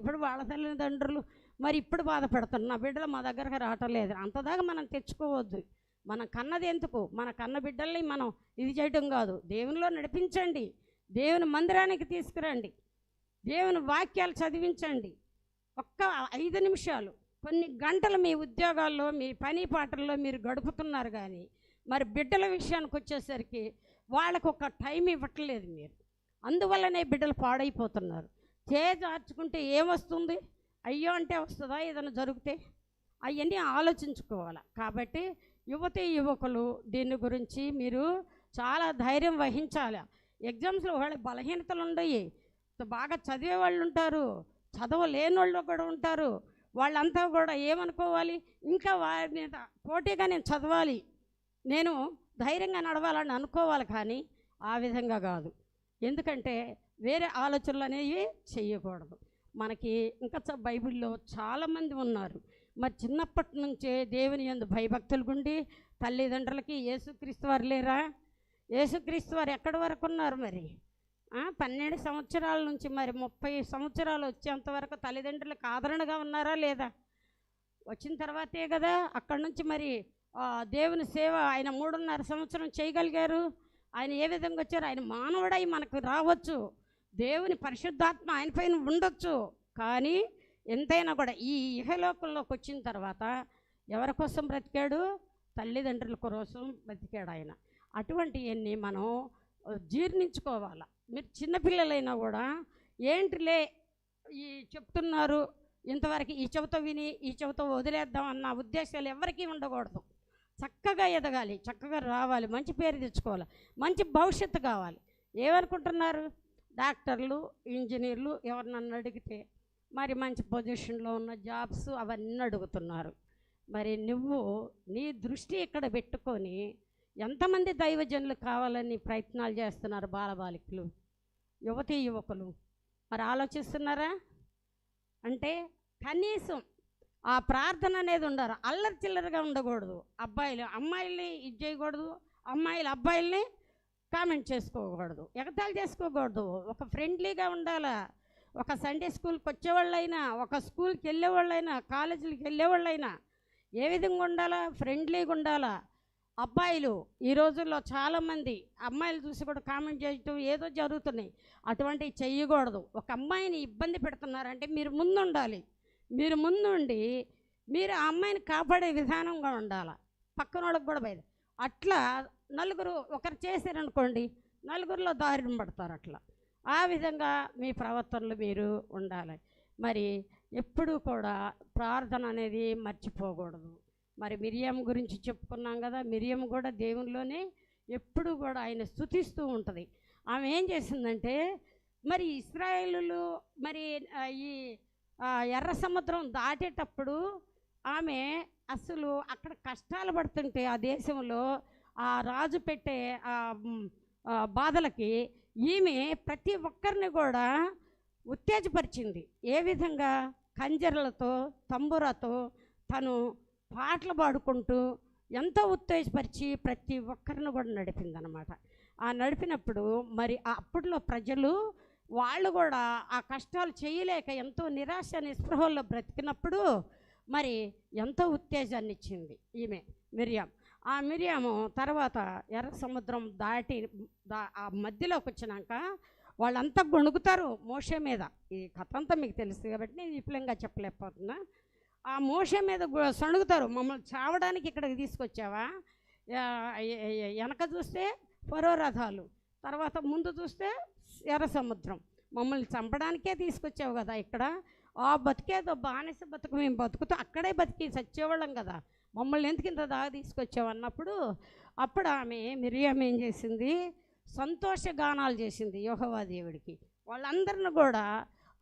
ఇప్పుడు వాళ్ళ తల్లిదండ్రులు మరి ఇప్పుడు బాధపడుతున్నారు, నా బిడ్డలు మా దగ్గరకు రావటం లేదు. అంతదాకా మనం తెచ్చుకోవద్దు. మన కన్నది ఎందుకు? మన కన్న బిడ్డల్ని మనం ఇది చేయడం కాదు, దేవునిలో నడిపించండి, దేవుని మందిరానికి తీసుకురండి, దేవుని వాక్యాలు చదివించండి. ఒక్క 5 నిమిషాలు, కొన్ని గంటలు మీ ఉద్యోగాల్లో, మీ పని పాటల్లో మీరు గడుపుతున్నారు. కానీ మరి బిడ్డల విషయానికి వచ్చేసరికి వాళ్ళకు ఒక టైం ఇవ్వట్లేదు మీరు. అందువల్లనే బిడ్డలు పాడైపోతున్నారు. చేజార్చుకుంటే ఏమొస్తుంది? అయ్యో అంటే వస్తుందా? ఏదైనా జరిగితే అవన్నీ ఆలోచించుకోవాలి. కాబట్టి యువతీ యువకులు దీని గురించి మీరు చాలా ధైర్యం వహించాలి. ఎగ్జామ్స్లో వాళ్ళకి బలహీనతలు ఉన్నాయి, బాగా చదివే వాళ్ళు ఉంటారు, చదవలేని వాళ్ళు కూడా ఉంటారు. వాళ్ళంతా కూడా ఏమనుకోవాలి, ఇంకా వారి మీద పోటీగా నేను చదవాలి, నేను ధైర్యంగా నడవాలని అనుకోవాలి. కానీ ఆ విధంగా కాదు. ఎందుకంటే వేరే ఆలోచనలు అనేవి చేయకూడదు. మనకి ఇంకా బైబిల్లో చాలామంది ఉన్నారు. మరి చిన్నప్పటి నుంచే దేవుని యందు భయభక్తులు గుండి తల్లిదండ్రులకి యేసుక్రీస్తు వారు లేరా? యేసుక్రీస్తు వారు ఎక్కడి వరకు ఉన్నారు? మరి 12 సంవత్సరాల నుంచి మరి 30 సంవత్సరాలు వచ్చేంతవరకు తల్లిదండ్రులకు ఆదరణగా ఉన్నారా లేదా? వచ్చిన తర్వాతే కదా అక్కడి నుంచి మరి దేవుని సేవ ఆయన 3.5 సంవత్సరం చేయగలిగారు. ఆయన ఏ విధంగా వచ్చారు? ఆయన మానవుడై మనకు రావచ్చు, దేవుని పరిశుద్ధాత్మ ఆయన పైన ఉండొచ్చు. కానీ ఎంతైనా కూడా ఈ ఇహలోకంలోకి వచ్చిన తర్వాత ఎవరి కోసం బ్రతికాడు? తల్లిదండ్రుల కోసం బ్రతికాడు ఆయన. అటువంటివన్నీ మనం జీర్ణించుకోవాలి. మీరు చిన్నపిల్లలైనా కూడా ఏంటిలే ఈ చెప్తున్నారు, ఇంతవరకు ఈ చెవితో విని ఈ చెవితో వదిలేద్దాం అన్న ఉద్దేశాలు ఎవరికీ ఉండకూడదు. చక్కగా ఎదగాలి, చక్కగా రావాలి, మంచి పేరు తెచ్చుకోవాలి, మంచి భవిష్యత్తు కావాలి. ఏమనుకుంటున్నారు? డాక్టర్లు, ఇంజనీర్లు ఎవరు నన్ను అడిగితే మరి మంచి పొజిషన్లో ఉన్న జాబ్స్ అవన్నీ అడుగుతున్నారు. మరి నువ్వు నీ దృష్టి ఇక్కడ పెట్టుకొని ఎంతమంది దైవజనులు కావాలని ప్రయత్నాలు చేస్తున్నారు బాలబాలికలు, యువతీ యువకులు? మరి ఆలోచిస్తున్నారా? అంటే కనీసం ఆ ప్రార్థన అనేది ఉండాలి. అల్లరి చిల్లరగా ఉండకూడదు. అబ్బాయిలు అమ్మాయిల్ని ఇది చేయకూడదు, అమ్మాయిలు అబ్బాయిల్ని కామెంట్ చేసుకోకూడదు, ఎగతాళి చేసుకోకూడదు. ఒక ఫ్రెండ్లీగా ఉండాలా. ఒక సండే స్కూల్కి వచ్చేవాళ్ళైనా, ఒక స్కూల్కి వెళ్ళేవాళ్ళైనా, కాలేజీలకు వెళ్ళేవాళ్ళైనా ఏ విధంగా ఉండాలా? ఫ్రెండ్లీగా ఉండాలా. అబ్బాయిలు ఈ రోజుల్లో చాలామంది అమ్మాయిలు చూసి కూడా కామెంట్ చేయటం ఏదో జరుగుతున్నాయి. అటువంటివి చెయ్యకూడదు. ఒక అమ్మాయిని ఇబ్బంది పెడుతున్నారంటే మీరు ముందు ఉండాలి. మీరు ముందుండి మీరు ఆ అమ్మాయిని కాపాడే విధానంగా ఉండాలి. పక్కన వాళ్ళకి కూడా బయట అట్లా నలుగురు ఒకరు చేశారనుకోండి, నలుగురిలో దారిని పడతారు. అట్లా ఆ విధంగా మీ ప్రవర్తనలు మీరు ఉండాలి. మరి ఎప్పుడూ కూడా ప్రార్థన అనేది మర్చిపోకూడదు. మరి మిరియం గురించి చెప్పుకున్నాం కదా, మిరియం కూడా దేవునిలోనే ఎప్పుడు కూడా ఆయన స్తుతిస్తూ ఉంటుంది. ఆమె ఏం చేసిందంటే, మరి ఇశ్రాయేలులు మరి ఈ ఎర్ర సముద్రం దాటేటప్పుడు ఆమె అసలు అక్కడ కష్టాలు పడుతుంటే ఆ దేశంలో ఆ రాజు పెట్టే ఆ బాధలకి ఈమె ప్రతి ఒక్కరిని కూడా ఉత్తేజపరిచింది. ఏ విధంగా? కంజర్లతో, తంబురాతో తను పాటలు పాడుకుంటూ ఎంతో ఉత్తేజపరిచి ప్రతి ఒక్కరిని కూడా నడిపిందనమాట. ఆ నడిపినప్పుడు మరి అప్పట్లో ప్రజలు వాళ్ళు కూడా ఆ కష్టాలు చేయలేక ఎంతో నిరాశ నిస్పృహల్లో బ్రతికినప్పుడు మరి ఎంతో ఉత్తేజాన్ని ఇచ్చింది ఈమె మిరియాం. ఆ మిరియాము తర్వాత ఎర్ర సముద్రం దాటి ఆ మధ్యలోకి వచ్చినాక వాళ్ళంతా గొణుగుతారు మోషే మీద. ఈ కథ అంతా మీకు తెలుసు కాబట్టి నేను విపులంగా చెప్పలేకపోతున్నా. ఆ మోషే మీద సణుగుతారు, మమ్మల్ని చావడానికి ఇక్కడికి తీసుకొచ్చావా? వెనక చూస్తే ఫరో రథాలు, తర్వాత ముందు చూస్తే ఎర్ర సముద్రం, మమ్మల్ని చంపడానికే తీసుకొచ్చావు కదా ఇక్కడ. ఆ బతికేదో బానిస బతుకు మేము బతుకుతూ అక్కడే బతికి చచ్చేవాళ్ళం కదా, మమ్మల్ని ఎందుకు ఇంత దాకా తీసుకొచ్చావు అన్నప్పుడు అప్పుడు ఆమె మిరియాం ఏం చేసింది? సంతోష గానాలు చేసింది యెహోవా దేవుడికి. వాళ్ళందరిని కూడా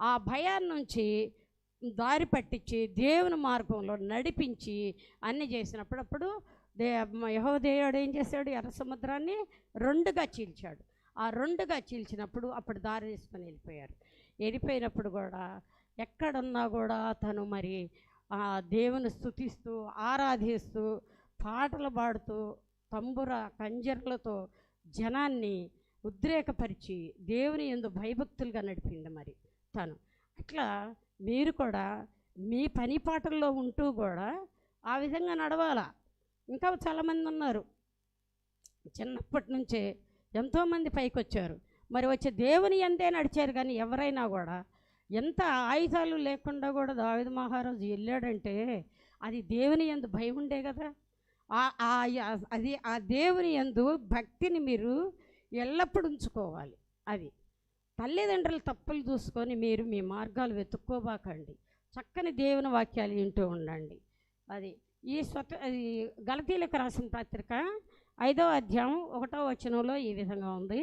ఆ భయాన్ని నుంచి దారి పట్టించి దేవుని మార్గంలో నడిపించి అన్నీ చేసినప్పుడు యెహోవా దేవుడు ఏం చేశాడు? ఎర్ర సముద్రాన్ని రెండుగా చీల్చాడు. ఆ రెండుగా చీల్చినప్పుడు అప్పుడు దారి తీసుకొని వెళ్ళిపోయినప్పుడు కూడా ఎక్కడున్నా కూడా తను మరి దేవుని స్తుతిస్తూ ఆరాధిస్తూ పాటలు పాడుతూ తంబుర కంజర్లతో జనాన్ని ఉద్రేకపరిచి దేవుని యందు భయభక్తులుగా నడిపింది మరి తను. అట్లా మీరు కూడా మీ పని పాటల్లో ఉంటూ కూడా ఆ విధంగా నడవాలా. ఇంకా చాలామంది ఉన్నారు చిన్నప్పటి నుంచే ఎంతోమంది పైకి వచ్చారు, మరి వచ్చే దేవుని యందే నడిచారు. కానీ ఎవరైనా కూడా ఎంత ఆయుధాలు లేకుండా కూడా దావీదు మహారాజు వెళ్ళాడంటే అది దేవుని యందు భయం ఉండే కదా. అది ఆ దేవుని యందు భక్తిని మీరు ఎల్లప్పుడూ ఉంచుకోవాలి. అది తల్లిదండ్రుల తప్పులు చూసుకొని మీరు మీ మార్గాలు వెతుక్కోబాకండి. చక్కని దేవుని వాక్యాలు వింటూ ఉండండి. అది ఈ గలతీలకు రాసిన పత్రిక 5వ అధ్యాయం 1వ వచనంలో ఈ విధంగా ఉంది.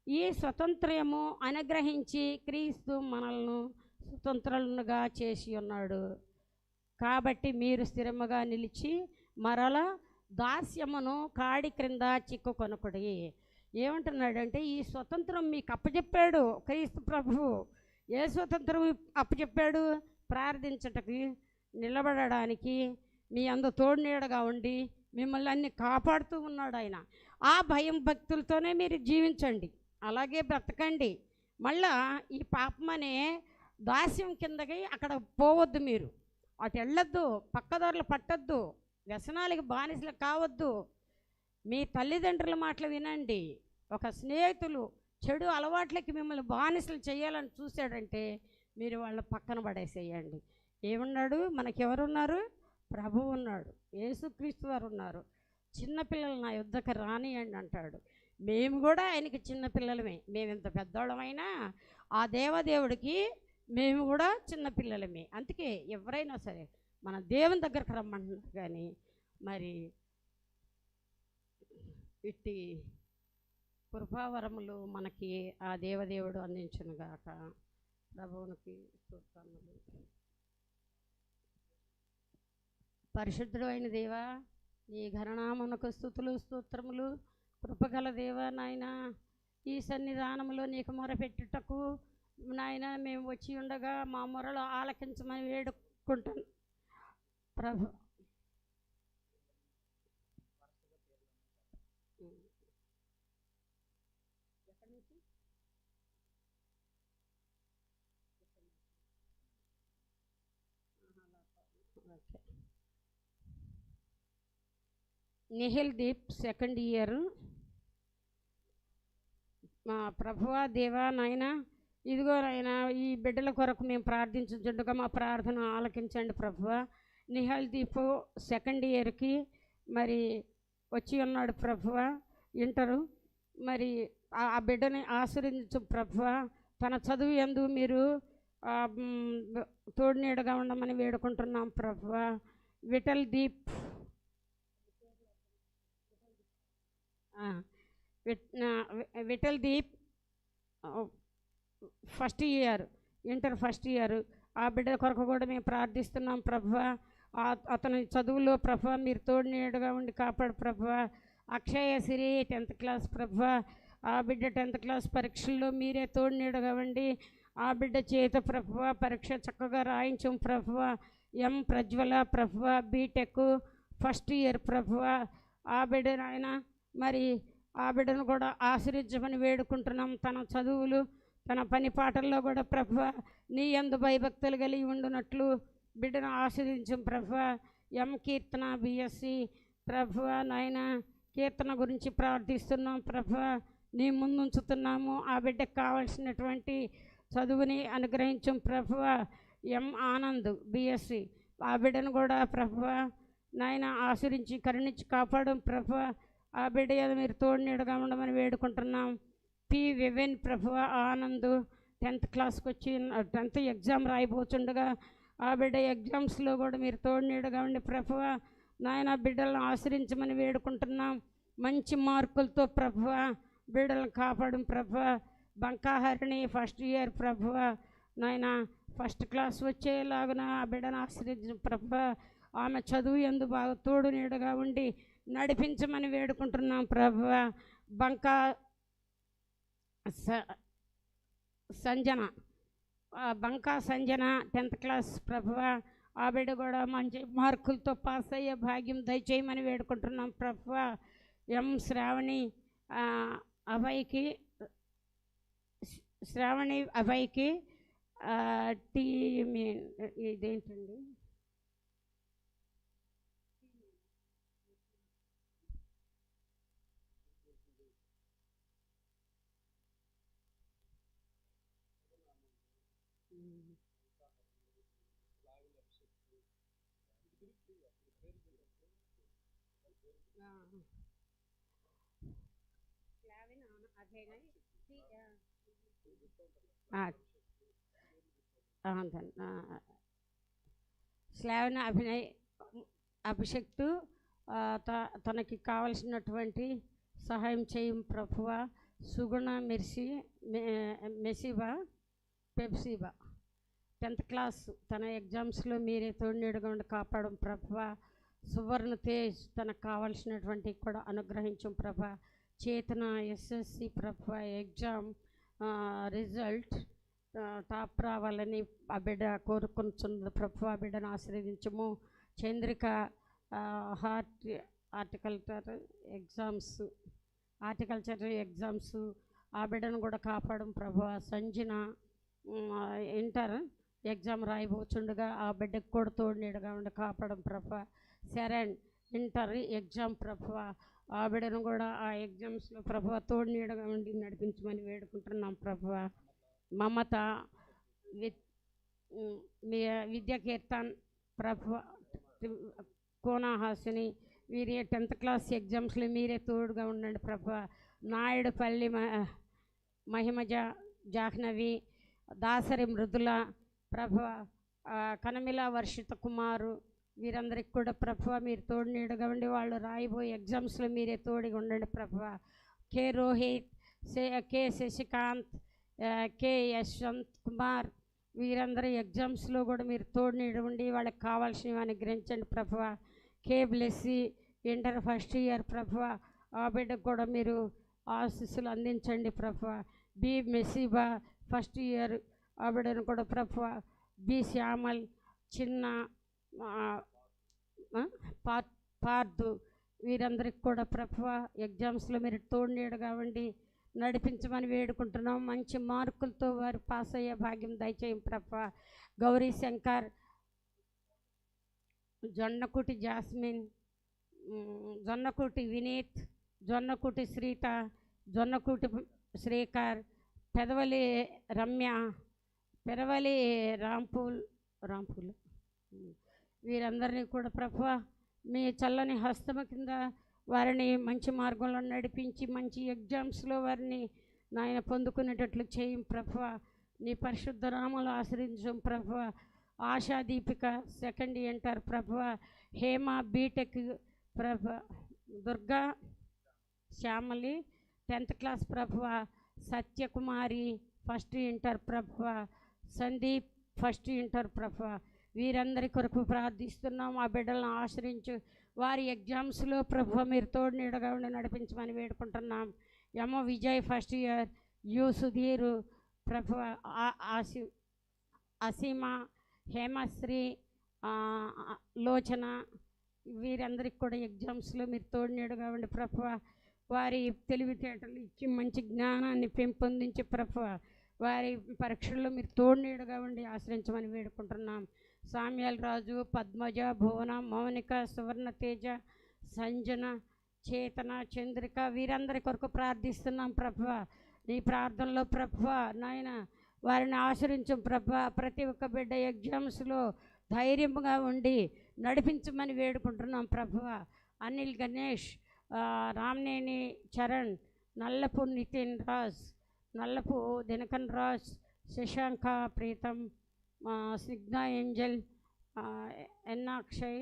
ఈ స్వతంత్రము అనుగ్రహించి క్రీస్తు మనల్ని స్వతంత్రులుగా చేసి ఉన్నాడు కాబట్టి మీరు స్థిరముగా నిలిచి మరల దాస్యమును కాడి క్రింద చిక్కుకొనకుడి. ఏమంటున్నాడంటే ఈ స్వతంత్రం మీకు అప్పచెప్పాడు క్రీస్తు ప్రభువు. ఏ స్వతంత్రం అప్పచెప్పాడు? ప్రార్థించటకి, నిలబడడానికి, మీ అందు తోడునీడగా ఉండి మిమ్మల్ని అన్ని కాపాడుతూ ఉన్నాడు ఆయన. ఆ భయం భక్తులతోనే మీరు జీవించండి, అలాగే బ్రతకండి. మళ్ళా ఈ పాపమనే దాస్యం కిందకి అక్కడ పోవద్దు, మీరు అటు వెళ్ళొద్దు, పక్కదారులు పట్టొద్దు, వ్యసనాలకి బానిసలు కావద్దు. మీ తల్లిదండ్రుల మాటలు వినండి. ఒక స్నేహితులు చెడు అలవాట్లకి మిమ్మల్ని బానిసలు చేయాలని చూశాడంటే మీరు వాళ్ళ పక్కన పడేసేయండి. ఏమన్నాడు? మనకెవరున్నారు? ప్రభువు ఉన్నాడు, యేసుక్రీస్తు వారు ఉన్నారు. చిన్నపిల్లలు నా యుద్ధకు రానియండి అంటాడు. మేము కూడా ఆయనకి చిన్నపిల్లలమే. మేము ఇంత పెద్దవాళ్ళమైనా ఆ దేవదేవుడికి మేము కూడా చిన్నపిల్లలమే. అందుకే ఎవరైనా సరే మన దేవుని దగ్గరకు రమ్మంటున్నారు. కానీ మరి ఇట్టి కృపావరములు మనకి ఆ దేవదేవుడు అందించునుగాక. ప్రభువునికి స్తోత్రములు. పరిశుద్ధుడు అయిన దేవా, నీ ఘననామమునకు స్తుతులు స్తోత్రములు. కృపగల దేవా నాయన, ఈ సన్నిధానంలో నీకు మొరపెట్టుటకు నాయన మేము వచ్చి ఉండగా మా మొరలు ఆలకించమని వేడుకుంటాను ప్రభు. Nihil Deep 2nd year. మా ప్రభువా దేవా నాయన, ఇదిగో నాయన ఈ బిడ్డల కొరకు మేము ప్రార్థించుండగా మా ప్రార్థన ఆలకించండి ప్రభువా. నిహిల్ దీప్ 2nd ఇయర్కి మరి వచ్చి ఉన్నాడు ప్రభువా, ఇంటరు. మరి ఆ బిడ్డని ఆశీర్వదించు ప్రభువా. తన చదువు యందు మీరు తోడునీడగా ఉండమని వేడుకుంటున్నాం ప్రభువా. Vithal Deep Vithal Deep 1st year, inter 1st year. ఆ బిడ్డ కొరకు కూడా మేము ప్రార్థిస్తున్నాం ప్రభువా. అతని చదువులో ప్రభా మీరు తోడునీడుగా ఉండి కాపాడు ప్రభా. అక్షయ సిరి 10th క్లాస్ ప్రభా, ఆ బిడ్డ 10th క్లాస్ పరీక్షల్లో మీరే తోడునీడుగా ఉండి ఆ బిడ్డ చేత ప్రభా పరీక్ష చక్కగా రాయించం ప్రభా. ఎం ప్రజ్వల ప్రభా బీటెక్ ఫస్ట్ ఇయర్ ప్రభా. ఆ బిడ్డ నాయన మరి ఆ బిడ్డను కూడా ఆశీర్వదించమని వేడుకుంటున్నాం. తన చదువులు తన పని పాటల్లో కూడా ప్రభా నీ యందు భయభక్తులు కలిగి ఉండునట్లు బిడ్డను ఆశీర్వదించం ప్రభా. ఎం కీర్తన బిఎస్సి ప్రభా నాయన కీర్తన గురించి ప్రార్థిస్తున్నాం ప్రభా. నీ ముందుంచుతున్నాము. ఆ బిడ్డకు కావాల్సినటువంటి చదువుని అనుగ్రహించం ప్రభా. ఎం ఆనంద్ బిఎస్సి ఆ బిడ్డను కూడా ప్రభా నాయన ఆశీర్వించి కరుణించి కాపాడం ప్రభా. ఆ బిడ్డ ఏదో మీరు తోడునీడుగా ఉండమని వేడుకుంటున్నాం. పి వివెన్ ప్రభా ఆనంద్ 10th క్లాస్కి వచ్చి 10th ఎగ్జామ్ రాయిపోతుండగా ఆ బిడ్డ ఎగ్జామ్స్లో కూడా మీరు తోడునీడుగా ఉండి ప్రభా నాయన బిడ్డలను ఆశ్రయించమని వేడుకుంటున్నాం. మంచి మార్కులతో ప్రభా బిడ్డలను కాపాడు ప్రభా. బంకాహరిణి ఫస్ట్ ఇయర్ ప్రభా నాయన ఫస్ట్ క్లాస్ వచ్చేలాగున ఆ బిడ్డను ఆశ్రయించు ప్రభా. ఆమె చదువు ఎందు బాగా తోడు నీడగా ఉండి నడిపించమని వేడుకుంటున్నాం ప్రభా. బంకా సంజన బంకా సంజన 10th క్లాస్ ప్రభా. ఆ బిడ్డ కూడా మంచి మార్కులతో పాస్ అయ్యే భాగ్యం దయచేయమని వేడుకుంటున్నాం ప్రభా. ఎం శ్రావణి అభయ్కి టీ ఇదేంటండి శ్లావణ అభిషక్తు తనకి కావలసినటువంటి సహాయం చేయం ప్రభువా. సుగుణ మెసిబా పెప్సిబా 10th క్లాస్ తన ఎగ్జామ్స్లో మీరే తోడునీడుగా ఉండి కాపాడం ప్రభా. సువర్ణ తేజ్ తనకు కావాల్సినటువంటి కూడా అనుగ్రహించం ప్రభా. చేతన ఎస్ఎస్సి ప్రభా ఎగ్జామ్ రిజల్ట్ టాప్ రావాలని ఆ బిడ్డ కోరుకుంటున్నది ప్రభు. ఆ బిడ్డను ఆశీర్వదించము. చంద్రిక హార్టికల్చర్ ఎగ్జామ్స్ ఆ బిడ్డను కూడా కాపాడం ప్రభు. సంజన ఇంటర్ ఎగ్జామ్ రాయిపోతుండగా ఆ బిడ్డకు కూడా తోడునీడుగా ఉండి కాపాడం ప్రభు. శరణ్ ఇంటర్ ఎగ్జామ్ ప్రభు. ఆ బిడ్డను కూడా ఆ ఎగ్జామ్స్లో ప్రభు తోడునీడుగా ఉండి నడిపించమని వేడుకుంటున్నాం ప్రభు. మమత విద్యాకీర్తన్ ప్రభు కోనాహాసిని వీరి 10th క్లాస్ ఎగ్జామ్స్లో మీరే తోడుగా ఉండండి ప్రభు. నాయుడుపల్లి మహిమజ జాహ్నవి దాసరి మృదుల ప్రభు. కనమిల వర్షిత కుమారు వీరందరికి కూడా ప్రభు మీరు తోడునీడుగా ఉండి వాళ్ళు రాయిపోయే ఎగ్జామ్స్లో మీరే తోడుగా ఉండండి ప్రభు. K Rohit K Shashikant K Yashwant Kumar వీరందరూ ఎగ్జామ్స్లో కూడా మీరు తోడునీడు ఉండి వాళ్ళకి కావాల్సినవి అనుగ్రహించండి ప్రభు. K Blessy inter first year ప్రభు. ఆ బిడ్డకు కూడా మీరు ఆశీస్సులు అందించండి ప్రభు. బి మెసిబా ఫస్ట్ ఇయర్ ఆ బిడ్డను కూడా ప్రభు. బి శ్యామల్ చిన్న పార్దు వీరందరికి కూడా ప్రభు ఎగ్జామ్స్లో మీరు తోడునీడుగా ఉండి నడిపించమని వేడుకుంటున్నాం. మంచి మార్కులతో వారు పాస్ అయ్యే భాగ్యం దయచేయం ప్రభు. గౌరీ శంకర్ జొన్నకుటి జాస్మిన్ జొన్నకుటి వినీత్ జొన్నకుటి శ్రీత జొన్నకుటి శ్రీకర్ పెదవలి రమ్య పెరవలి రాంపూల్ వీరందరినీ కూడా ప్రభు మీ చల్లని హస్తము కింద వారిని మంచి మార్గంలో నడిపించి మంచి ఎగ్జామ్స్లో వారిని నాయన పొందుకునేటట్లు చేయం ప్రభు. నీ పరిశుద్ధ నామములో ఆశ్రయించం ప్రభు. ఆశా దీపిక సెకండ్ ఇంటర్ ప్రభు. హేమ బీటెక్ ప్రభు. దుర్గా శ్యామలి 10th క్లాస్ ప్రభు. సత్యకుమారి ఫస్ట్ ఇంటర్ ప్రభు. సందీప్ ఫస్ట్ ఇంటర్ ప్రభు. వీరందరి కొరకు ప్రార్థిస్తున్నాం. ఆ బిడ్డలను ఆశ్రయించు. వారి ఎగ్జామ్స్లో ప్రభు మీరు తోడు నీడగా ఉండి నడిపించమని వేడుకుంటున్నాం. యమ Vijay first year, U Sudheer ప్రభు, అసీమ, హేమశ్రీ, లోచన, వీరందరికి కూడా ఎగ్జామ్స్లో మీరు తోడునేడుగా ఉండి ప్రభువ వారి తెలివితేటలు ఇచ్చి మంచి జ్ఞానాన్ని పెంపొందించి ప్రభువ వారి పరీక్షల్లో మీరు తోడునేడుగా ఉండి ఆశ్రయించమని వేడుకుంటున్నాం. సామ్యాల్ రాజు, పద్మజ, భువన, మౌనిక, సువర్ణతేజ, సంజన, చేతన, చంద్రిక వీరందరి కొరకు ప్రార్థిస్తున్నాం ప్రభువ. నీ ప్రార్థనలో ప్రభువ నాయన వారిని ఆశ్రయించం ప్రభువ. ప్రతి ఒక్క బిడ్డ ఎగ్జామ్స్లో ధైర్యంగా ఉండి నడిపించమని వేడుకుంటున్నాం ప్రభువ. అనిల్ గణేష్, రామ్నేని చరణ్, నల్లపు నితిన్ రాజ్, నల్లపు దినకన్ రాజ్, శశాంక ప్రీతం, స్నిగ్ధ ఏంజల్, ఎన్న అక్షయ్,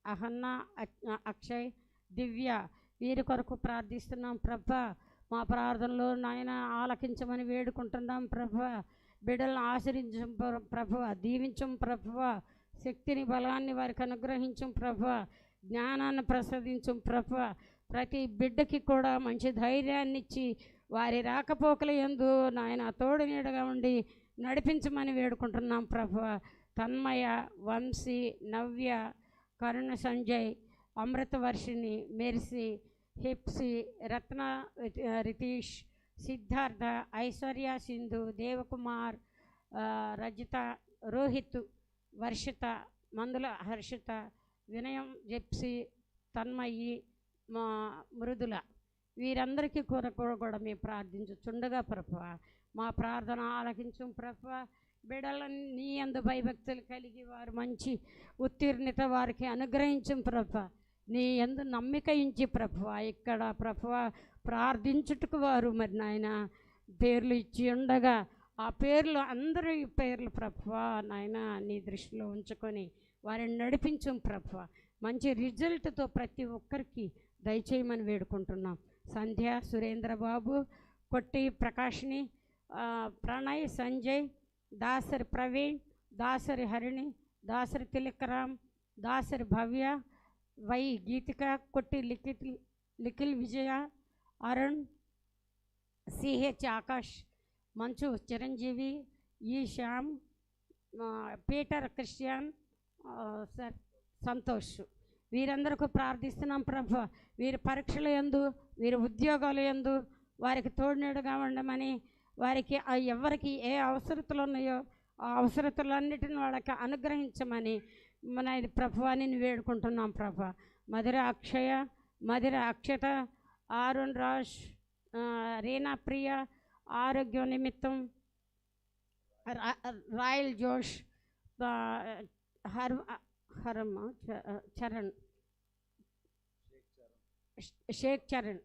అహన్న అక్షయ్, దివ్య వీరి కొరకు ప్రార్థిస్తున్నాం ప్రభా. మా ప్రార్థనలో నాయన ఆలకించమని వేడుకుంటున్నాం ప్రభా. బిడ్డలను ఆశ్రయించం ప్రభువ, దీవించం ప్రభువ. శక్తిని బలాన్ని వారికి అనుగ్రహించం ప్రభువ. జ్ఞానాన్ని ప్రసాదించం ప్రభువ. ప్రతి బిడ్డకి కూడా మంచి ధైర్యాన్ని ఇచ్చి వారి రాకపోకల యందు నాయన తోడు నీడగా ఉండి నడిపించమని వేడుకుంటున్నాం ప్రభువ. తన్మయ, వంశీ, నవ్య, కరుణ సంజయ్, అమృతవర్షిణి, మెర్సీ, హిప్సీ, రత్న రితీష్, సిద్ధార్థ, ఐశ్వర్య, సింధు, దేవకుమార్, రజిత, రోహిత్, వర్షిత, మందుల హర్షిత, వినయం, జెప్సీ, తన్మయి, మృదుల వీరందరికీ కూడా మేము ప్రార్థించుచుండగా ప్రభువ మా ప్రార్థన ఆలకించం ప్రభువ. బిడ్డలను నీ యందు భయభక్తులు కలిగి వారు మంచి ఉత్తీర్ణత వారికి అనుగ్రహించం ప్రభువ. నీ యందు నమ్మిక ఇంచి ప్రభువ ఇక్కడ ప్రభువ ప్రార్థించుటకు వారు మరి నాయన పేర్లు ఇచ్చి ఉండగా ఆ పేర్లు అందరూ ఈ పేర్లు ప్రభువ నాయన నీ దృష్టిలో ఉంచుకొని వారిని నడిపించం ప్రభువ. మంచి రిజల్ట్తో ప్రతి ఒక్కరికి దయచేయమని వేడుకుంటున్నాం. సంధ్య, సురేంద్రబాబు, కొట్టి ప్రకాష్ని, ప్రణయ్, సంజయ్, దాసరి ప్రవీణ్, దాసరి హరిణి, దాసరి తిలకరామ్, దాసరి భవ్య, వై గీతిక, కొట్టి లిఖిల్ విజయ, అరుణ్, సిహెచ్ ఆకాష్, మంచు చిరంజీవి, ఈ శ్యామ్, పీటర్ క్రిస్టియన్, సంతోష్ వీరందరికీ ప్రార్థిస్తున్నాం ప్రభు. వీరి పరీక్షల యందు వీరి ఉద్యోగాల యందు వారికి తోడునీడుగా ఉండమని వారికి ఎవరికి ఏ అవసరతలు ఉన్నాయో ఆ అవసరతలన్నిటిని వాళ్ళకి అనుగ్రహించమని మన ప్రభువాని వేడుకుంటున్నాం ప్రభు. మధుర అక్షయ, మధుర అక్షత, ఆరుణ్ రాజ్, రీనా ప్రియ ఆరోగ్య నిమిత్తం, రాయల్ జోష్, చరణ్, షేక్ చరణ్,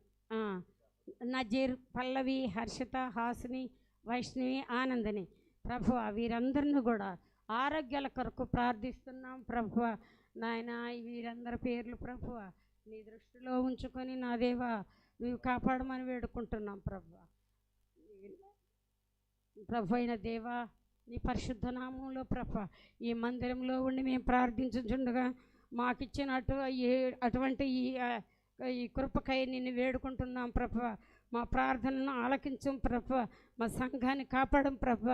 నజీర్, పల్లవి, హర్షిత, హాసిని, వైష్ణవి, ఆనందని ప్రభువ వీరందరిని కూడా ఆరోగ్యాల కొరకు ప్రార్థిస్తున్నాం ప్రభువ. నాయన వీరందరి పేర్లు ప్రభువ నీ దృష్టిలో ఉంచుకొని నా దేవా నువ్వు కాపాడమని వేడుకుంటున్నాం ప్రభువ. ప్రభు అయిన దేవా నీ పరిశుద్ధ నామంలో ప్రభ ఈ మందిరంలో ఉండి మేము ప్రార్థించుచుండగా మాకిచ్చిన అటువంటి ఈ కృపకై నిన్ను వేడుకుంటున్నాం ప్రభ. మా ప్రార్థనను ఆలకించం ప్రభ. మా సంఘాన్ని కాపాడం ప్రభ.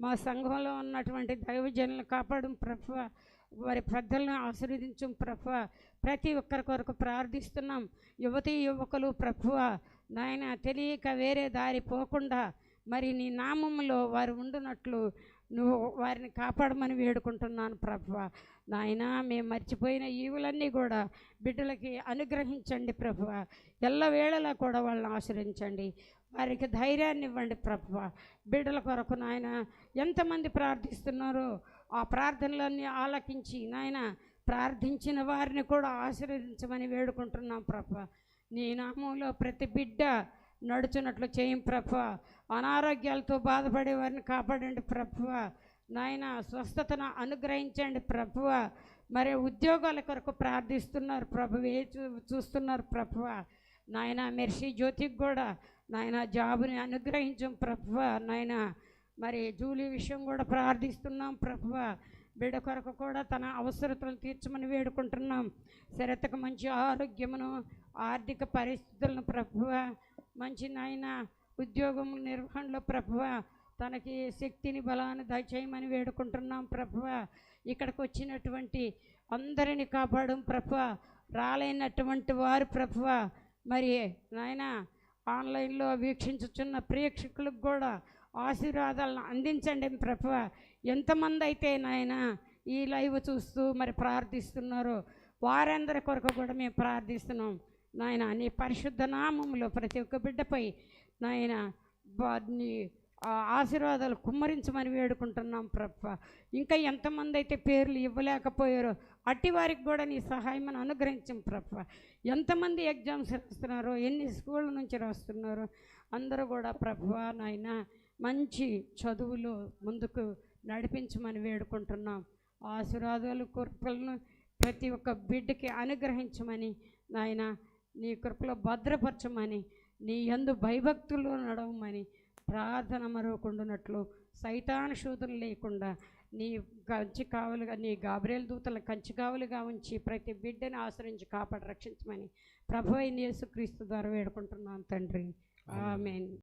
మా సంఘంలో ఉన్నటువంటి దైవజనులను కాపాడం ప్రభ. వారి పెద్దలను ఆశీర్వదించం ప్రభ. ప్రతి ఒక్కరి కొరకు ప్రార్థిస్తున్నాం. యువతీ యువకులు ప్రభువ నాయన తెలియక వేరే దారి పోకుండా మరి నీ నామంలో వారు ఉండునట్లు నువ్వు వారిని కాపాడమని వేడుకుంటున్నాను ప్రభువ. నాయన మేము మర్చిపోయిన ఈవులన్నీ కూడా బిడ్డలకి అనుగ్రహించండి ప్రభువ. ఎల్లవేళలా కూడా వాళ్ళని ఆశ్రయించండి, వారికి ధైర్యాన్ని ఇవ్వండి ప్రభువ. బిడ్డల కొరకు నాయన ఎంతమంది ప్రార్థిస్తున్నారో ఆ ప్రార్థనలన్నీ ఆలకించి నాయన ప్రార్థించిన వారిని కూడా ఆశీర్వదించమని వేడుకుంటున్నాం ప్రభువ. నీ నామంలో ప్రతి బిడ్డ నడుచున్నట్లు చేయం ప్రభువ. అనారోగ్యాలతో బాధపడే వారిని కాపాడండి ప్రభువ. నాయన స్వస్థతను అనుగ్రహించండి ప్రభువ. మరి ఉద్యోగాల కొరకు ప్రార్థిస్తున్నారు ప్రభువే చూస్తున్నారు ప్రభువ. నాయన మెర్సీ జ్యోతికి కూడా నాయన జాబుని అనుగ్రహించం ప్రభువ. నాయన మరి జూలీ విషయం కూడా ప్రార్థిస్తున్నాం ప్రభువ. బిడ్డ కొరకు కూడా తన అవసరతలు తీర్చమని వేడుకుంటున్నాం. శరతకు మంచి ఆరోగ్యమును, ఆర్థిక పరిస్థితులను ప్రభువ, మంచి నాయన ఉద్యోగం నిర్వహణలో ప్రభువ తనకి శక్తిని బలాన్ని దయచేయమని వేడుకుంటున్నాం ప్రభువ. ఇక్కడికి వచ్చినటువంటి అందరిని కాపాడం ప్రభువ. రాలేనటువంటి వారు ప్రభువ, మరి నాయన ఆన్లైన్లో వీక్షించుచున్న ప్రేక్షకులకు కూడా ఆశీర్వాదాలను అందించండి ప్రభువ. ఎంతమంది అయితే నాయన ఈ లైవ్ చూస్తూ మరి ప్రార్థిస్తున్నారో వారందరి కొరకు కూడా మేము ప్రార్థిస్తున్నాం నాయన. నీ పరిశుద్ధ నామములో ప్రతి ఒక్క బిడ్డపై నాయన నీ ఆశీర్వాదాలు కుమ్మరించమని వేడుకుంటున్నాం ప్రభువ. ఇంకా ఎంతమంది అయితే పేర్లు ఇవ్వలేకపోయారో అట్టి వారికి కూడా నీ సహాయం అనుగ్రహించాం ప్రభువ. ఎంతమంది ఎగ్జామ్స్ రాస్తున్నారో, ఎన్ని స్కూళ్ళ నుంచి రాస్తున్నారో అందరూ కూడా ప్రభువ నాయన మంచి చదువులు ముందుకు నడిపించమని వేడుకుంటున్నాం. ఆశీర్వాదాలు కృపలను ప్రతి ఒక్క బిడ్డకి అనుగ్రహించమని నాయన, నీ కృపలో భద్రపరచమని, నీ యందు భయభక్తుల్లో నడవమని ప్రార్థన మరవకుండానట్లు, సైతాను శోధన లేకుండా నీ కంచి కావలుగా, నీ గాబ్రియల్ దూతల కంచి కావలుగా ఉంచి ప్రతి బిడ్డని ఆశ్రయించి కాపాడి రక్షించమని ప్రభువైన యేసుక్రీస్తు ద్వారా వేడుకుంటున్నాం తండ్రి. ఆమేన్.